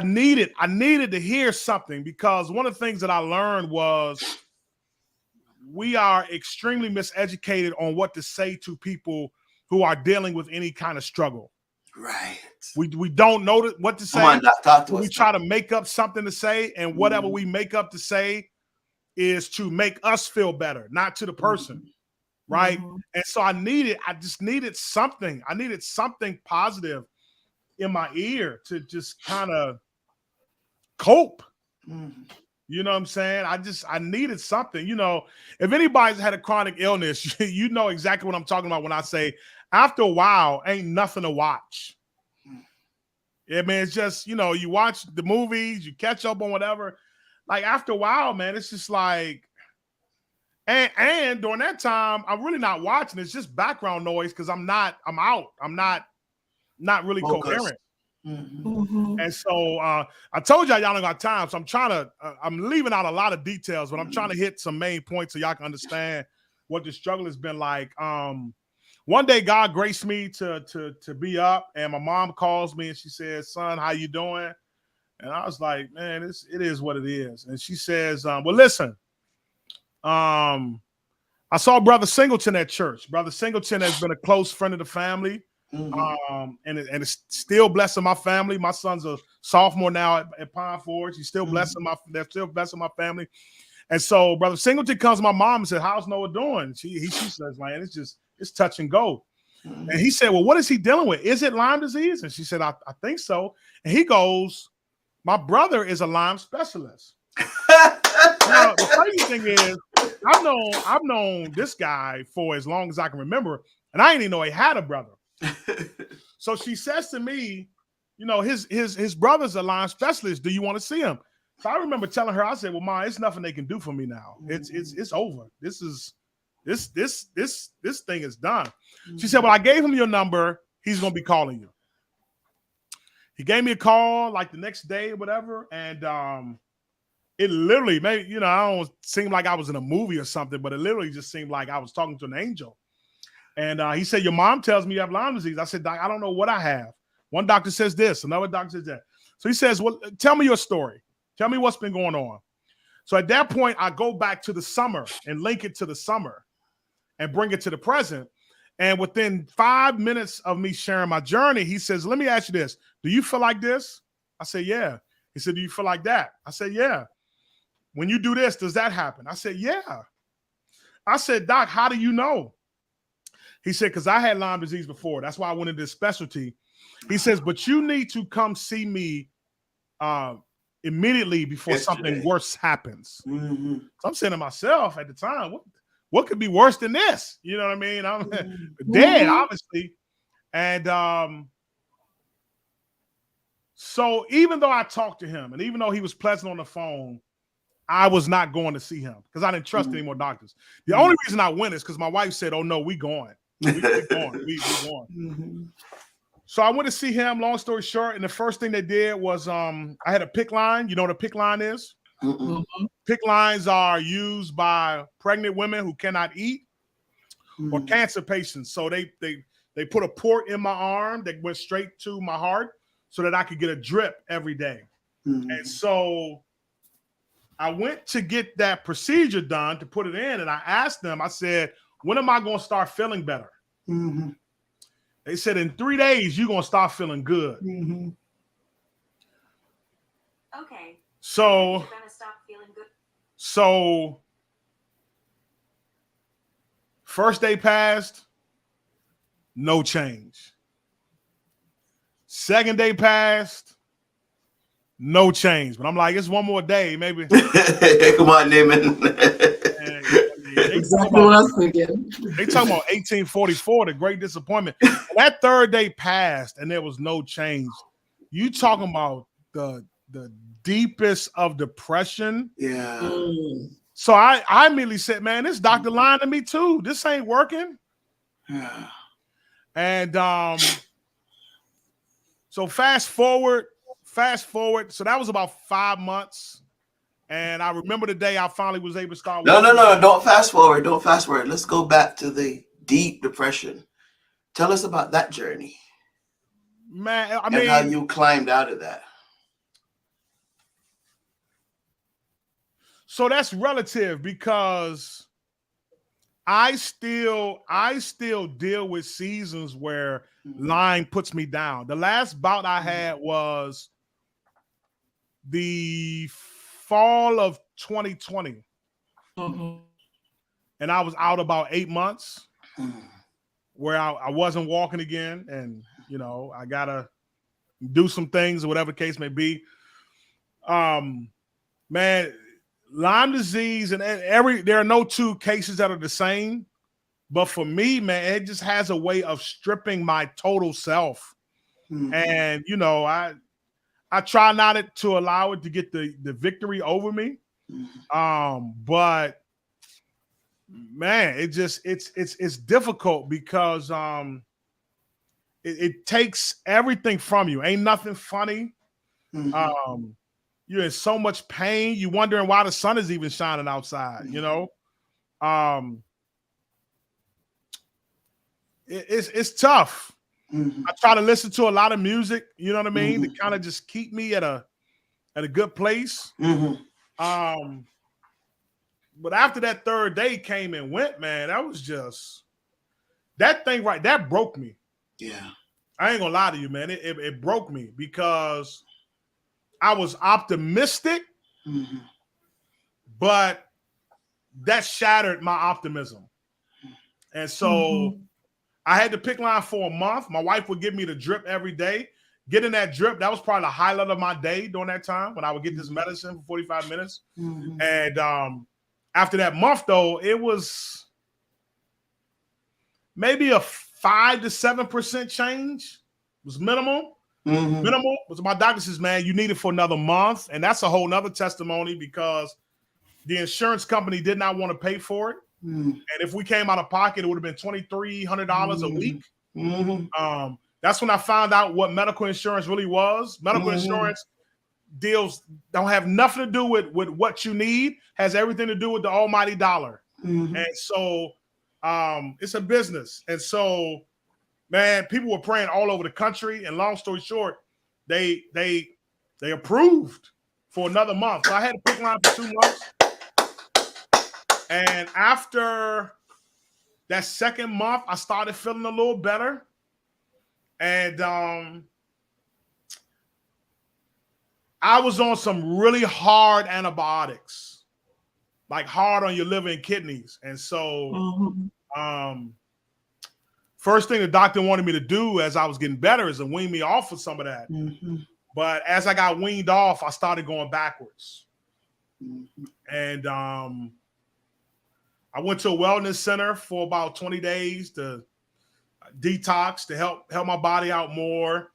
needed to hear something, because one of the things that I learned was we are extremely miseducated on what to say to people who are dealing with any kind of struggle. Right. We don't know what to say. Come on, Doc, talk to We us. try to make up something to say, and whatever we make up to say is to make us feel better, not to the person, right? And so I just needed something. I needed something positive in my ear to just kind of cope. You know what I'm saying? I needed something. You know, if anybody's had a chronic illness, you know exactly what I'm talking about when I say after a while, ain't nothing to watch. I mean, it's just, you know, you watch the movies, you catch up on whatever. Like after a while, man, it's just like, and during that time, I'm really not watching. It's just background noise because I'm out. I'm not really coherent. And so I told y'all don't got time. So I'm leaving out a lot of details, but I'm trying to hit some main points so y'all can understand what the struggle has been like. One day God graced me to be up, and my mom calls me and she says, "Son, how you doing?" And I was like, "Man, it is what it is." And she says, "Well, listen, I saw Brother Singleton at church. Brother Singleton has been a close friend of the family, and it's still blessing my family. My son's a sophomore now at Pine Forge. He's still blessing they're still blessing my family." And so Brother Singleton comes to my mom and said, "How's Noah doing?" She says, "Man, it's touch and go." And he said, "Well, what is he dealing with? Is it Lyme disease?" And she said, I think so. And he goes, "My brother is a Lyme specialist." Now, the crazy thing is, I've known this guy for as long as I can remember, and I didn't even know he had a brother. So she says to me, you know, his brother's a Lyme specialist. Do you want to see him? So I remember telling her, I said, "Well, Ma, it's nothing they can do for me now. It's over. This thing is done." She said, "Well, I gave him your number. He's gonna be calling you." He gave me a call like the next day or whatever, and it literally made, you know, I don't seem like I was in a movie or something, but it literally just seemed like I was talking to an angel. And he said, "Your mom tells me you have Lyme disease." I said, "Doc, I don't know what I have. One doctor says this, another doctor says that." So he says, "Well, tell me your story. Tell me what's been going on." So at that point, I go back to the summer and link it to the summer and bring it to the present. And within 5 minutes of me sharing my journey, he says, "Let me ask you this. Do you feel like this?" I said, "Yeah." He said, "Do you feel like that?" I said, "Yeah." "When you do this, does that happen?" I said, "Yeah." I said, "Doc, how do you know?" He said, "Because I had Lyme disease before. That's why I went into this specialty." He says, "But you need to come see me immediately before something worse happens." So I'm saying to myself at the time, what could be worse than this? You know what I mean? I'm dead, obviously. And so even though I talked to him and even though he was pleasant on the phone, I was not going to see him because I didn't trust any more doctors. The only reason I went is because my wife said, "Oh no, we going. We going. We going." So I went to see him, long story short, and the first thing they did was I had a PICC line. You know what a PICC line is? PICC lines are used by pregnant women who cannot eat or cancer patients. So they put a port in my arm that went straight to my heart so that I could get a drip every day. And so I went to get that procedure done to put it in, and I asked them, I said, "When am I going to start feeling better?" They said, "In 3 days, you're going to start feeling good." Okay. So You're going to stop feeling good. So first day passed, no change. Second day passed, no change. But I'm like, it's one more day, maybe. Come on, Naaman. Exactly what I was thinking. They talking about 1844, the great disappointment. And that third day passed and there was no change. You talking about the deepest of depression. Yeah. So I immediately said, "Man, this doctor lying to me too. This ain't working." Yeah. And so fast forward. So that was about 5 months. And I remember the day I finally was able to start. No. Don't fast forward. Let's go back to the deep depression. Tell us about that journey. Man, I and mean, how you climbed out of that. So that's relative because I still deal with seasons where Lyme puts me down. The last bout I had was the fall of 2020, and I was out about 8 months where I wasn't walking again, and I gotta do some things or whatever the case may be. Man, Lyme disease and there are no two cases that are the same. But for me, man, it just has a way of stripping my total self. And, I try not to allow it to get the victory over me. But man, it's difficult because it takes everything from you. Ain't nothing funny. You're in so much pain. You're wondering why the sun is even shining outside, It's tough. I try to listen to a lot of music, you know what I mean, to kind of just keep me at a good place. But after that third day came and went, man, that was just that thing right that broke me. Yeah, I ain't gonna lie to you, man. It broke me because I was optimistic, but that shattered my optimism, and so. I had to pick line for a month. My wife would give me the drip every day. Getting that drip, that was probably the highlight of my day during that time when I would get this medicine for 45 minutes. And after that month, though, it was maybe a 5 to 7% change. It was minimal. Minimal. But my doctor says, man, you need it for another month. And that's a whole nother testimony because the insurance company did not want to pay for it. And if we came out of pocket, it would have been $2,300 a week. That's when I found out what medical insurance really was. Medical insurance deals don't have nothing to do with what you need, has everything to do with the almighty dollar. And so it's a business. And so, man, people were praying all over the country. And long story short, they approved for another month. So I had to pick line for 2 months. And after that second month, I started feeling a little better. And I was on some really hard antibiotics, like hard on your liver and kidneys. And so first thing the doctor wanted me to do as I was getting better is to wean me off of some of that. But as I got weaned off, I started going backwards. And I went to a wellness center for about 20 days to detox, to help my body out more.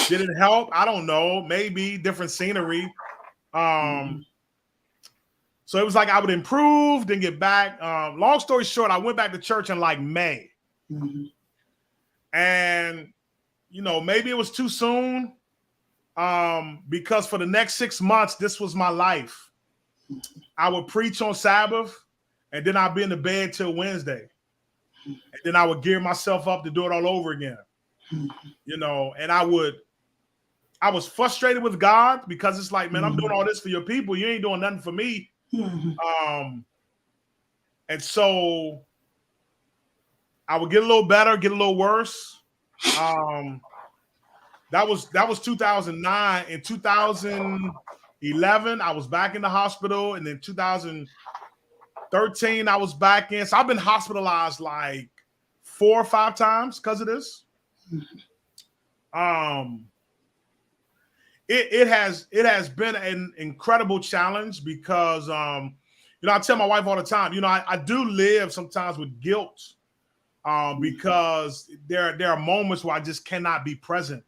Did it help? I don't know. Maybe different scenery. So it was like I would improve, then get back. Long story short, I went back to church in like May. And, maybe it was too soon because for the next 6 months, this was my life. I would preach on Sabbath, and then I'd be in the bed till Wednesday. And then I would gear myself up to do it all over again. And I was frustrated with God because it's like, man, I'm doing all this for your people. You ain't doing nothing for me. And so I would get a little better, get a little worse. That was 2009. In 2011, I was back in the hospital, and then 2013, I was back in. So I've been hospitalized like 4 or 5 times because of this. It has been an incredible challenge because I tell my wife all the time, I do live sometimes with guilt because there are moments where I just cannot be present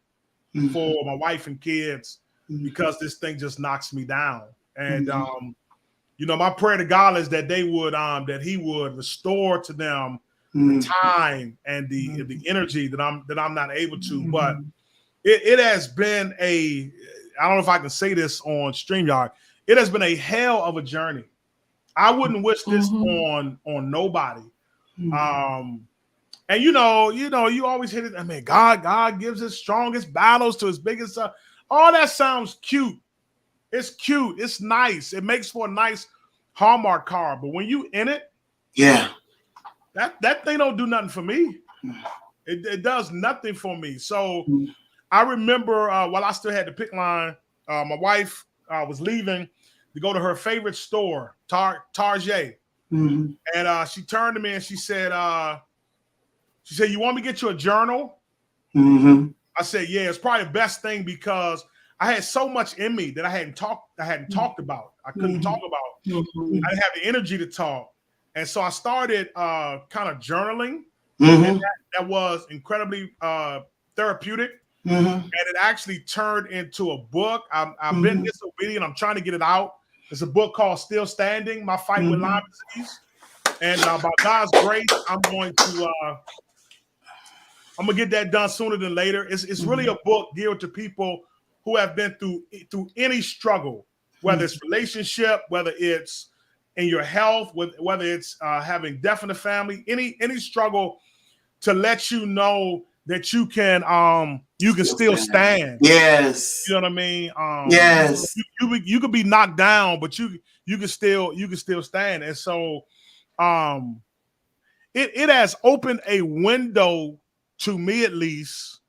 for my wife and kids because this thing just knocks me down. And my prayer to God is that they would that He would restore to them the time and the energy that I'm not able to. But it has been I don't know if I can say this on StreamYard. It has been a hell of a journey. I wouldn't wish this on nobody. And you always hit it. I mean, God gives His strongest battles to His biggest. All that sounds cute. It's cute. It's nice. It makes for a nice Hallmark card, but when you in it, Yeah. that thing don't do nothing for me. It does nothing for me. So I remember while I still had the pick line, my wife was leaving to go to her favorite store, Target. Mm-hmm. And she turned to me and she said, "You want me to get you a journal?" Mm-hmm. I said, "Yeah, it's probably the best thing because I had so much in me that I hadn't talked about. I couldn't talk about. Mm-hmm. I didn't have the energy to talk." And so I started kind of journaling. Mm-hmm. And that was incredibly therapeutic. Mm-hmm. And it actually turned into a book. I've been disobedient. I'm trying to get it out. It's a book called Still Standing, My Fight with Lyme Disease. And by God's grace, I'm going to get that done sooner than later. It's really a book geared to people who have been through any struggle, whether it's relationship, whether it's in your health, whether it's having death in the family, any struggle, to let you know that you can still stand. Yes. You know what I mean? Yes. You could be knocked down, but you can still stand. And so it has opened a window to me, at least,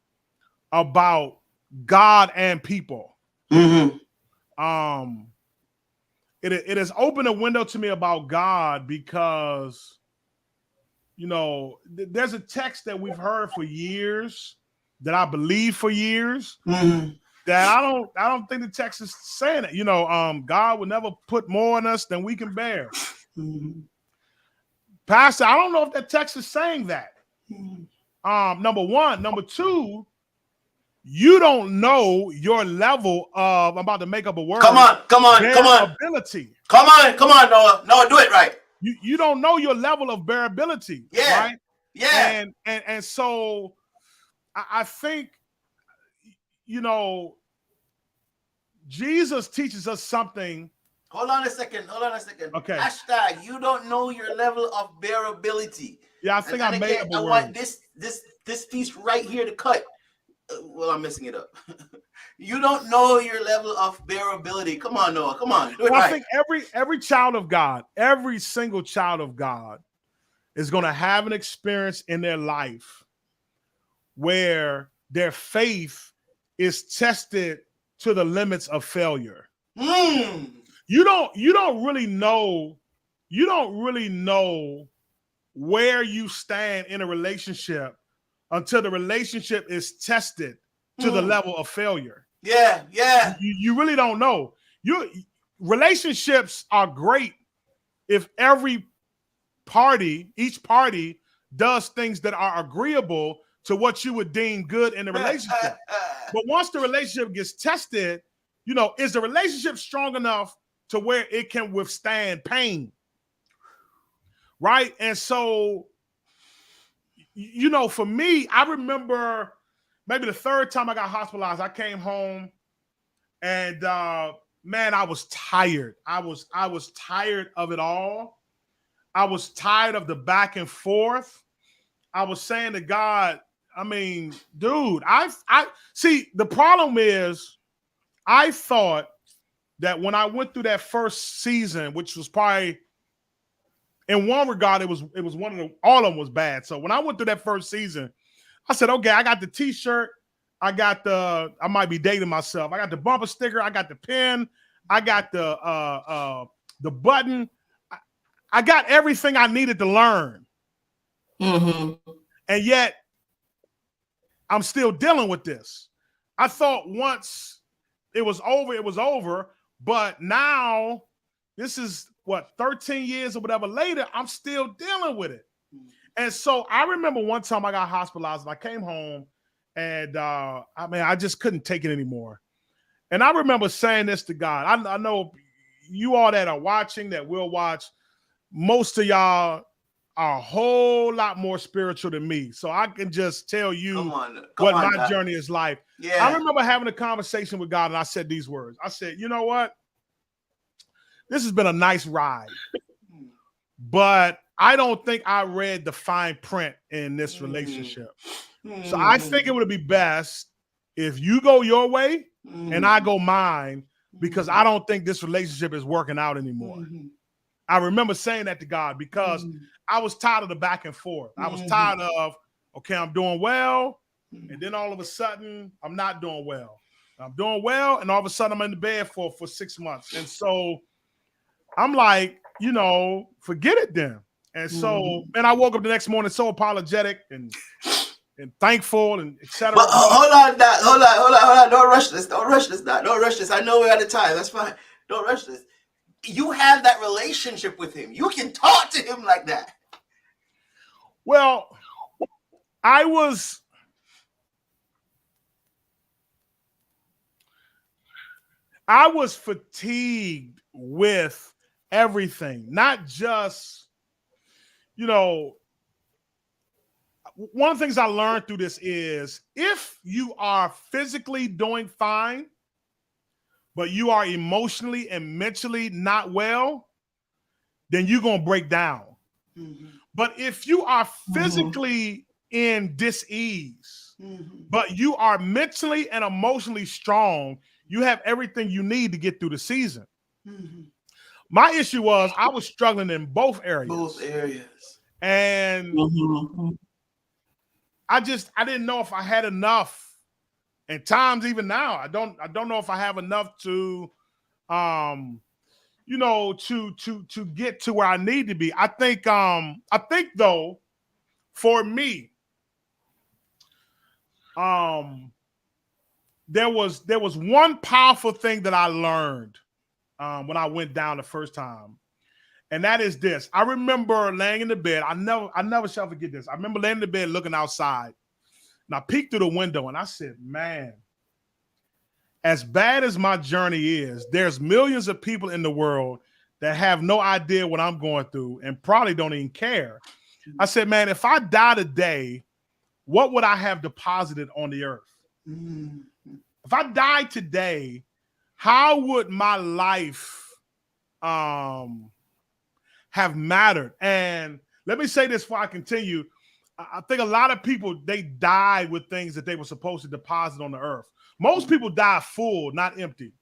about God and people. Mm-hmm. It has opened a window to me about God because, you know, there's a text that we've heard for years, that I believe for years, that I don't think the text is saying it. You know, God will never put more on us than we can bear. Pastor, I don't know if that text is saying that. Number one. Number two, you don't know your level of, I'm about to make up a word. Come on. Bearability. Come on, Noah, do it right. You don't know your level of bearability. Yeah. Right? Yeah. And so I think, you know, Jesus teaches us something. Hold on a second. Okay. Hashtag, you don't know your level of bearability. Yeah, I think I made up a word. I want this piece right here to cut. Well, I'm messing it up. You don't know your level of bearability. Come on, Noah. Come on. Do it right. I think every child of God, every single child of God is going to have an experience in their life where their faith is tested to the limits of failure. You don't really know where you stand in a relationship until the relationship is tested to the level of failure. Yeah. You really don't know. Relationships are great if each party does things that are agreeable to what you would deem good in the relationship. But once the relationship gets tested, you know, is the relationship strong enough to where it can withstand pain? Right? And so, you know, for me, I remember maybe the third time I got hospitalized, I came home and man, I was tired. I was tired of it all. I was tired of the back and forth. I was saying to God, I mean, dude, I see, the problem is I thought that when I went through that first season, which was probably, in one regard, it was one of the, all of them was bad. So when I went through that first season, I said, okay, I got the t-shirt. I might be dating myself. I got the bumper sticker. I got the pen. I got the button. I got everything I needed to learn. And yet I'm still dealing with this. I thought once it was over. But now this is what, 13 years or whatever later, I'm still dealing with it. And so I remember one time I got hospitalized and I came home and I just couldn't take it anymore. And I remember saying this to God. I know you all that are watching, that will watch, most of y'all are a whole lot more spiritual than me. So I can just tell you what my journey is like. Yeah. I remember having a conversation with God and I said these words. I said, you know what? This has been a nice ride, but I don't think I read the fine print in this relationship. So I think it would be best if you go your way and I go mine, because I don't think this relationship is working out anymore. I remember saying that to God because I was tired of the back and forth. I was tired of, okay, I'm doing well, and then all of a sudden I'm not doing well. I'm doing well, and all of a sudden I'm in the bed for 6 months. And so I'm like, forget it then. And so, and I woke up the next morning so apologetic and thankful and etc. But hold on, Doc. Hold on. Don't rush this. Don't rush this, Doc. Don't rush this. I know we're out of time. That's fine. Don't rush this. You have that relationship with him. You can talk to him like that. Well, I was fatigued with everything, not just, one of the things I learned through this is if you are physically doing fine, but you are emotionally and mentally not well, then you're going to break down. But if you are physically in dis-ease, but you are mentally and emotionally strong, you have everything you need to get through the season. My issue was I was struggling in both areas. And I didn't know if I had enough. And times even now, I don't know if I have enough to to get to where I need to be. I think though, for me, there was one powerful thing that I learned when I went down the first time. And that is this. I remember laying in the bed. I never shall forget this. I remember laying in the bed looking outside. And I peeked through the window and I said, man, as bad as my journey is, there's millions of people in the world that have no idea what I'm going through and probably don't even care. I said, man, if I die today, what would I have deposited on the earth? If I died today, how would my life have mattered? And let me say this before I continue. I think a lot of people, they die with things that they were supposed to deposit on the earth. Most people die full, not empty.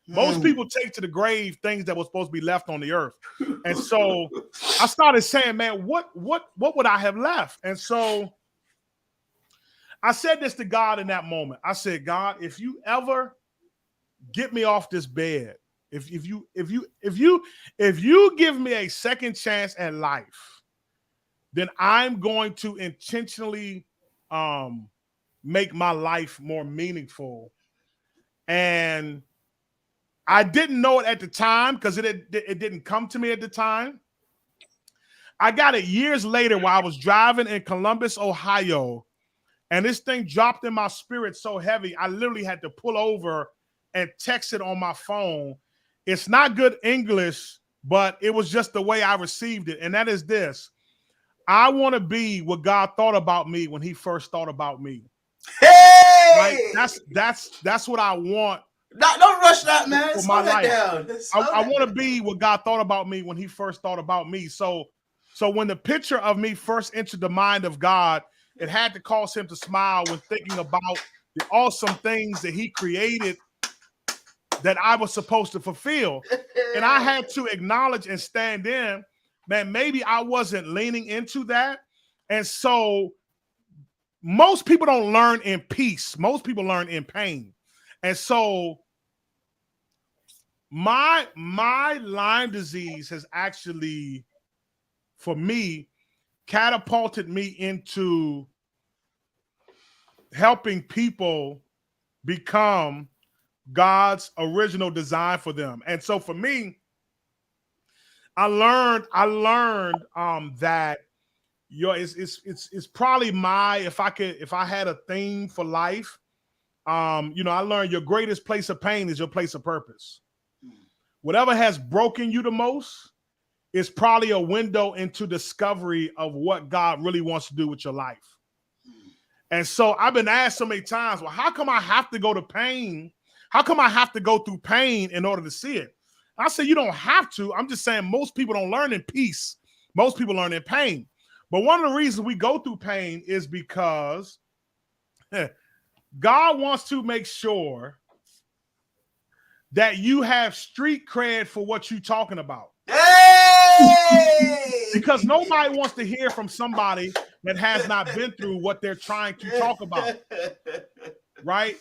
Most people take to the grave things that were supposed to be left on the earth. And so I started saying, man, what would I have left? And so I said this to God in that moment. I said, God, if you ever get me off this bed, if you give me a second chance at life, then I'm going to intentionally make my life more meaningful. And I didn't know it at the time because it didn't come to me at the time. I got it years later while I was driving in Columbus, Ohio, and this thing dropped in my spirit so heavy, I literally had to pull over and text it on my phone. It's not good English, but it was just the way I received it. And that is this. I want to be what God thought about me when he first thought about me. Hey! Right? That's what I want. Don't rush that, man. For my life. I want to down. be what God thought about me when he first thought about me. So when the picture of me first entered the mind of God, it had to cause him to smile when thinking about the awesome things that he created that I was supposed to fulfill. And I had to acknowledge and stand in, man, maybe I wasn't leaning into that. And so most people don't learn in peace. Most people learn in pain. And so my Lyme disease has actually, for me, catapulted me into helping people become God's original design for them. And so for me, I learned that it's probably if I had a theme for life, I learned your greatest place of pain is your place of purpose. Whatever has broken you the most is probably a window into discovery of what God really wants to do with your life. And so I've been asked so many times, well, how come I have to go to pain? How come I have to go through pain in order to see it? I say you don't have to. I'm just saying most people don't learn in peace. Most people learn in pain. But one of the reasons we go through pain is because God wants to make sure that you have street cred for what you're talking about. Hey! Hey! Because nobody wants to hear from somebody that has not been through what they're trying to talk about, right?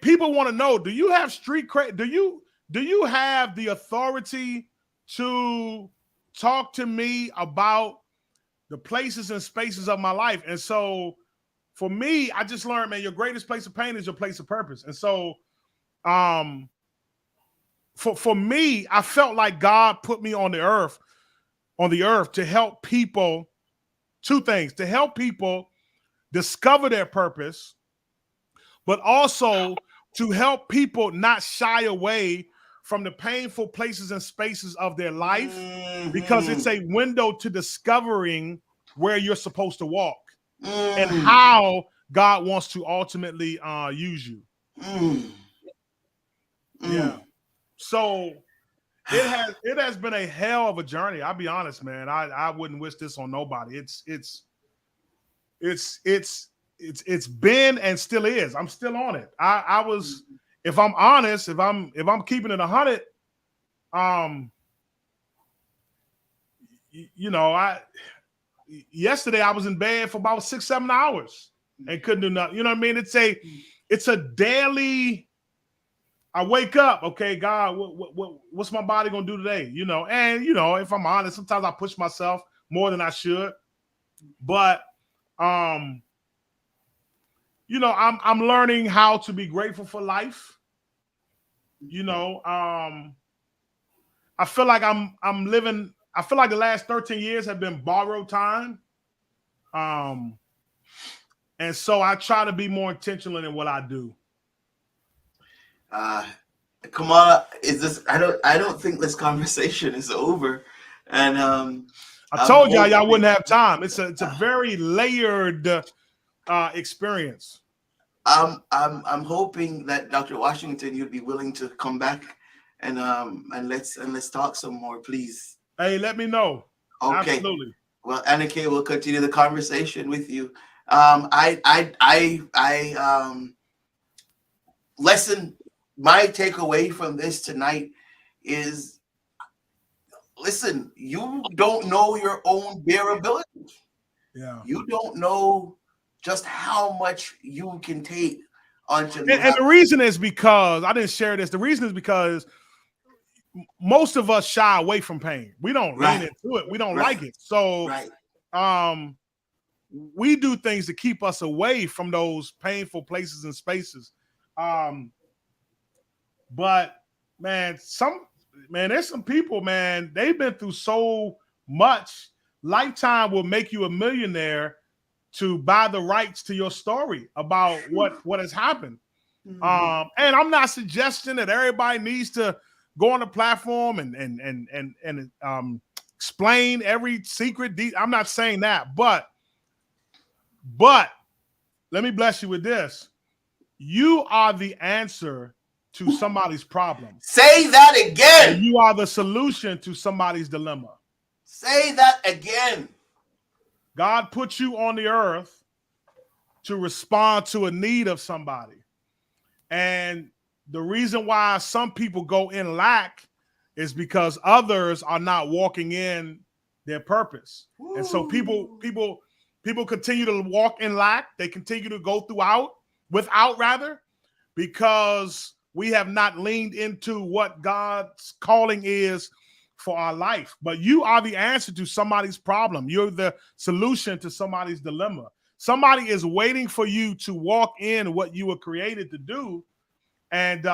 People want to know, do you have street cred? Do you have the authority to talk to me about the places and spaces of my life? And so for me, I just learned, man, your greatest place of pain is your place of purpose. And so for me, I felt like God put me on the earth to help people, two things, to help people discover their purpose, but also to help people not shy away from the painful places and spaces of their life, because it's a window to discovering where you're supposed to walk and how God wants to ultimately use you. Yeah. So it has been a hell of a journey. I'll be honest, man. I wouldn't wish this on nobody. It's been and still is. I'm still on it. I was, if I'm honest, if I'm keeping it 100, yesterday I was in bed for about 6-7 hours and couldn't do nothing. You know what I mean? It's a daily. I wake up, okay, God, what's my body gonna do today? And if I'm honest, sometimes I push myself more than I should, but I'm learning how to be grateful for life. I feel like I'm living. I feel like the last 13 years have been borrowed time, and so I try to be more intentional in what I do. Kamala, is this? I don't think this conversation is over, and I told y'all wouldn't have time. It's a very layered experience. I'm hoping that Dr. Washington, you'd be willing to come back and let's talk some more, please. Hey, let me know. Okay. Absolutely. Well, Annika, we'll continue the conversation with you. My takeaway from this tonight is, listen, you don't know your own bearability. Yeah. You don't know just how much you can take until. And the reason is because I didn't share this. The reason is because most of us shy away from pain. We don't lean into it. We don't like it. So we do things to keep us away from those painful places and spaces. But man, there's some people, man, they've been through so much. Lifetime will make you a millionaire to buy the rights to your story about what has happened. And I'm not suggesting that everybody needs to go on the platform and explain every secret. I'm not saying that, but let me bless you with this. You are the answer to somebody's problem. Say that again. And you are the solution to somebody's dilemma. Say that again. God put you on the earth to respond to a need of somebody. And the reason why some people go in lack is because others are not walking in their purpose. Ooh. And so people continue to walk in lack. They continue to go without, because we have not leaned into what God's calling is for our life. But you are the answer to somebody's problem. You're the solution to somebody's dilemma. Somebody is waiting for you to walk in what you were created to do. And,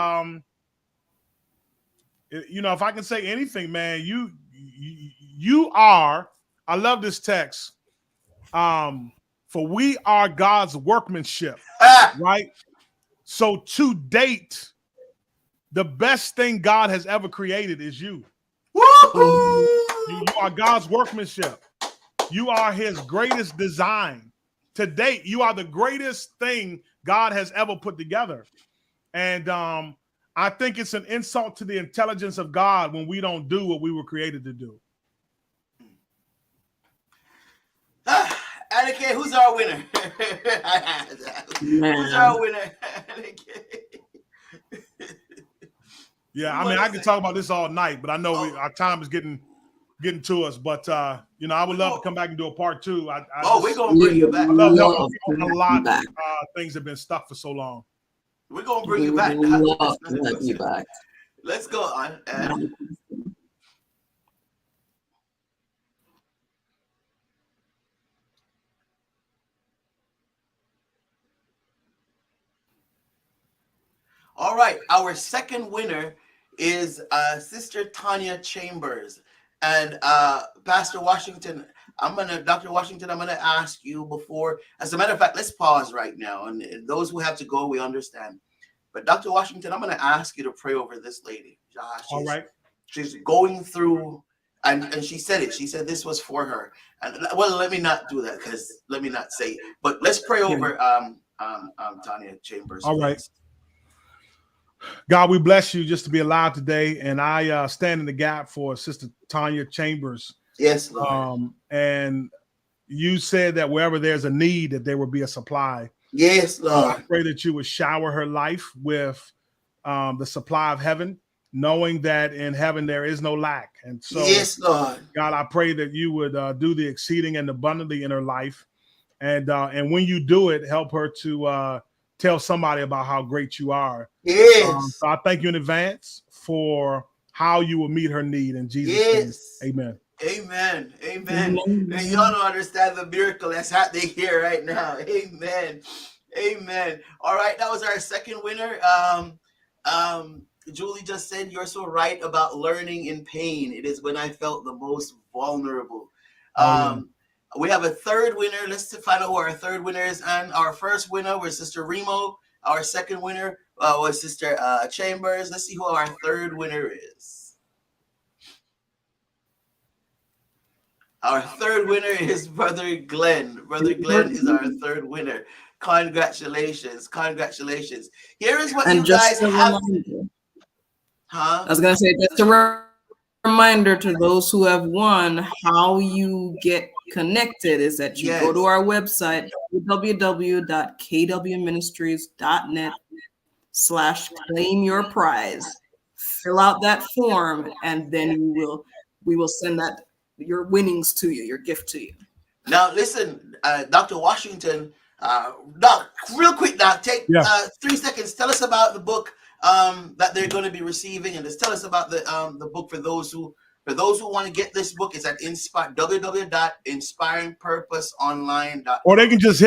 if I can say anything, man, you are, I love this text. For we are God's workmanship, right? So to date, the best thing God has ever created is you. You are God's workmanship. You are his greatest design. To date, you are the greatest thing God has ever put together. And I think it's an insult to the intelligence of God when we don't do what we were created to do. Annika, who's our winner? Who's our winner? Yeah, I mean, I can talk about this all night, but I know our time is getting getting to us, but you know, I would love to come back and do a part 2. We're gonna bring you back. I love a lot of things have been stuck for so long. We're gonna bring you back. Let's go on. All right, our second winner is Sister Tanya Chambers. And Pastor Washington, Dr. Washington, I'm gonna ask you before. As a matter of fact, let's pause right now. And those who have to go, we understand. But Dr. Washington, I'm gonna ask you to pray over this lady. All right. She's going through, and she said it. She said this was for her. And well, let me not do that, because let me not say it. But let's pray over Tanya Chambers. All right. God, we bless you just to be alive today, and I stand in the gap for Sister Tanya Chambers. Yes, Lord. And you said that wherever there's a need, that there will be a supply. Yes, Lord. I pray that you would shower her life with the supply of heaven, knowing that in heaven there is no lack. And so, yes, Lord. God, I pray that you would do the exceeding and abundantly in her life, and when you do it, help her to tell somebody about how great you are. Yes. So I thank you in advance for how you will meet her need in Jesus' name. Amen. Amen. Amen. And y'all don't understand the miracle that's happening here right now. Amen. Amen. All right, that was our second winner. Julie just said, you're so right about learning in pain. It is when I felt the most vulnerable. We have a third winner. Let's find out who our third winner is. And our first winner was Sister Remo. Our second winner was Sister Chambers. Let's see who our third winner is. Our third winner is Brother Glenn. Brother Glenn is our third winner. Congratulations. Congratulations. Here is what you guys have. I was going to say, just a reminder to those who have won, how you get connected is that you go to our website, www.kwministries.net/claim your prize. Fill out that form, and then we will send that your winnings to you, your gift to you. Now, listen, Dr. Washington, Doc, real quick, Doc, take 3 seconds. Tell us about the book that they're going to be receiving, and just tell us about the book for those who want to get this book. It's at www.inspiringpurposeonline.com. Or they can just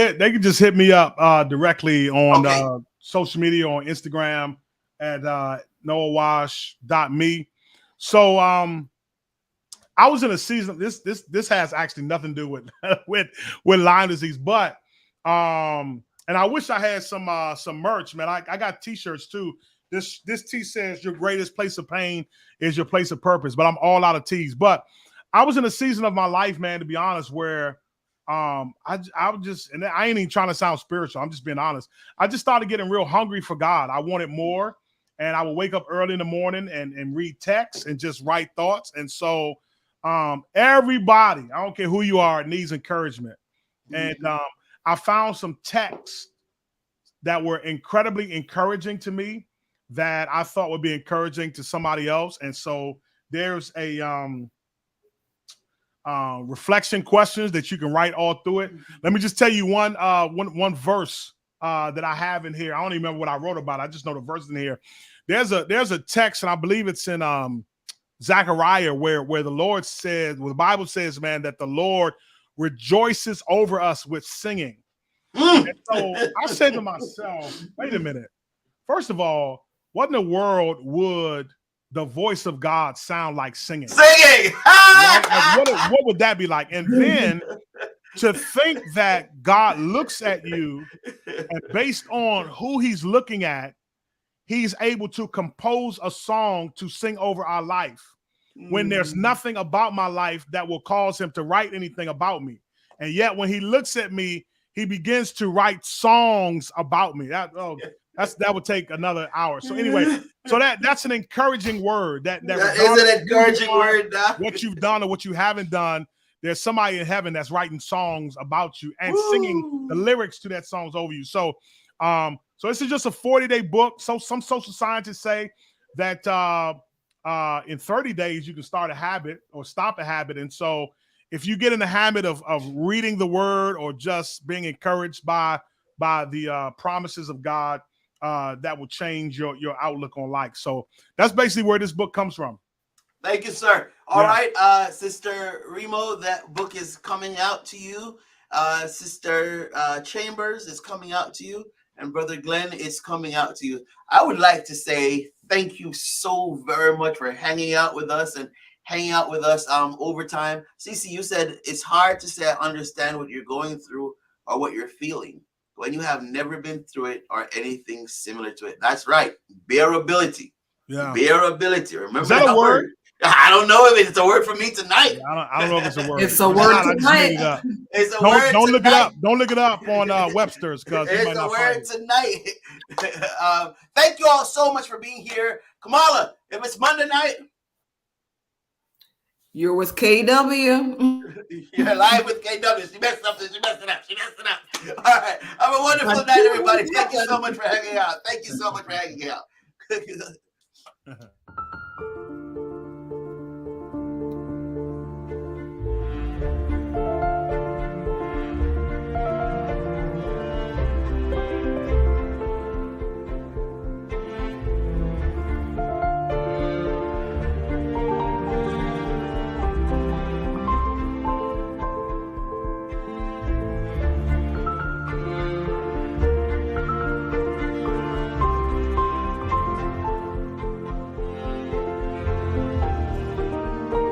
hit me up directly on social media, on Instagram at noahwash.me. So I was in a season. This has actually nothing to do with with Lyme disease, but and I wish I had some merch, man. I got t-shirts too. This tee says your greatest place of pain is your place of purpose, but I'm all out of tees. But I was in a season of my life, man, to be honest, where I was just, and I ain't even trying to sound spiritual, I'm just being honest. I just started getting real hungry for God. I wanted more, and I would wake up early in the morning and read texts and just write thoughts. And so everybody, I don't care who you are, needs encouragement. And I found some texts that were incredibly encouraging to me, that I thought would be encouraging to somebody else. And so there's a reflection questions that you can write all through it. Let me just tell you one verse that I have in here. I don't even remember what I wrote about. I just know the verse in here. There's a text, and I believe it's in Zechariah, where the Lord says, well, the Bible says, man, that the Lord rejoices over us with singing. And so I said to myself, wait a minute. First of all, what in the world would the voice of God sound like singing? Singing! Right? Like, what would that be like? And then to think that God looks at you, and based on who he's looking at, he's able to compose a song to sing over our life when there's nothing about my life that will cause him to write anything about me. And yet when he looks at me, he begins to write songs about me. That would take another hour. So anyway, so that's an encouraging word. That is an encouraging word. What you've done or what you haven't done, there's somebody in heaven that's writing songs about you and singing the lyrics to that songs over you. So so this is just a 40-day book. So some social scientists say that in 30 days, you can start a habit or stop a habit. And so if you get in the habit of reading the word or just being encouraged by the promises of God, that will change your outlook on life. So that's basically where this book comes from. Thank you, sir. All right, Sister Remo, that book is coming out to you. Sister Chambers is coming out to you. And Brother Glenn is coming out to you. I would like to say thank you so very much for hanging out with us and hanging out with us over time. Cece, you said it's hard to say I understand what you're going through or what you're feeling when you have never been through it or anything similar to it. That's right. Bearability. Yeah. Bearability. Remember Is that a word? I don't know if it's a word for me tonight. Yeah, I don't know if it's a word. It's a word tonight. It's a word Don't tonight. look it up. Don't look it up on Webster's because It's a word tonight. Thank you all so much for being here. Kamala, if it's Monday night, you're with KW. You're live with KW. She messed up. She messed it up. All right. Have a wonderful night, everybody. Thank you so much for hanging out.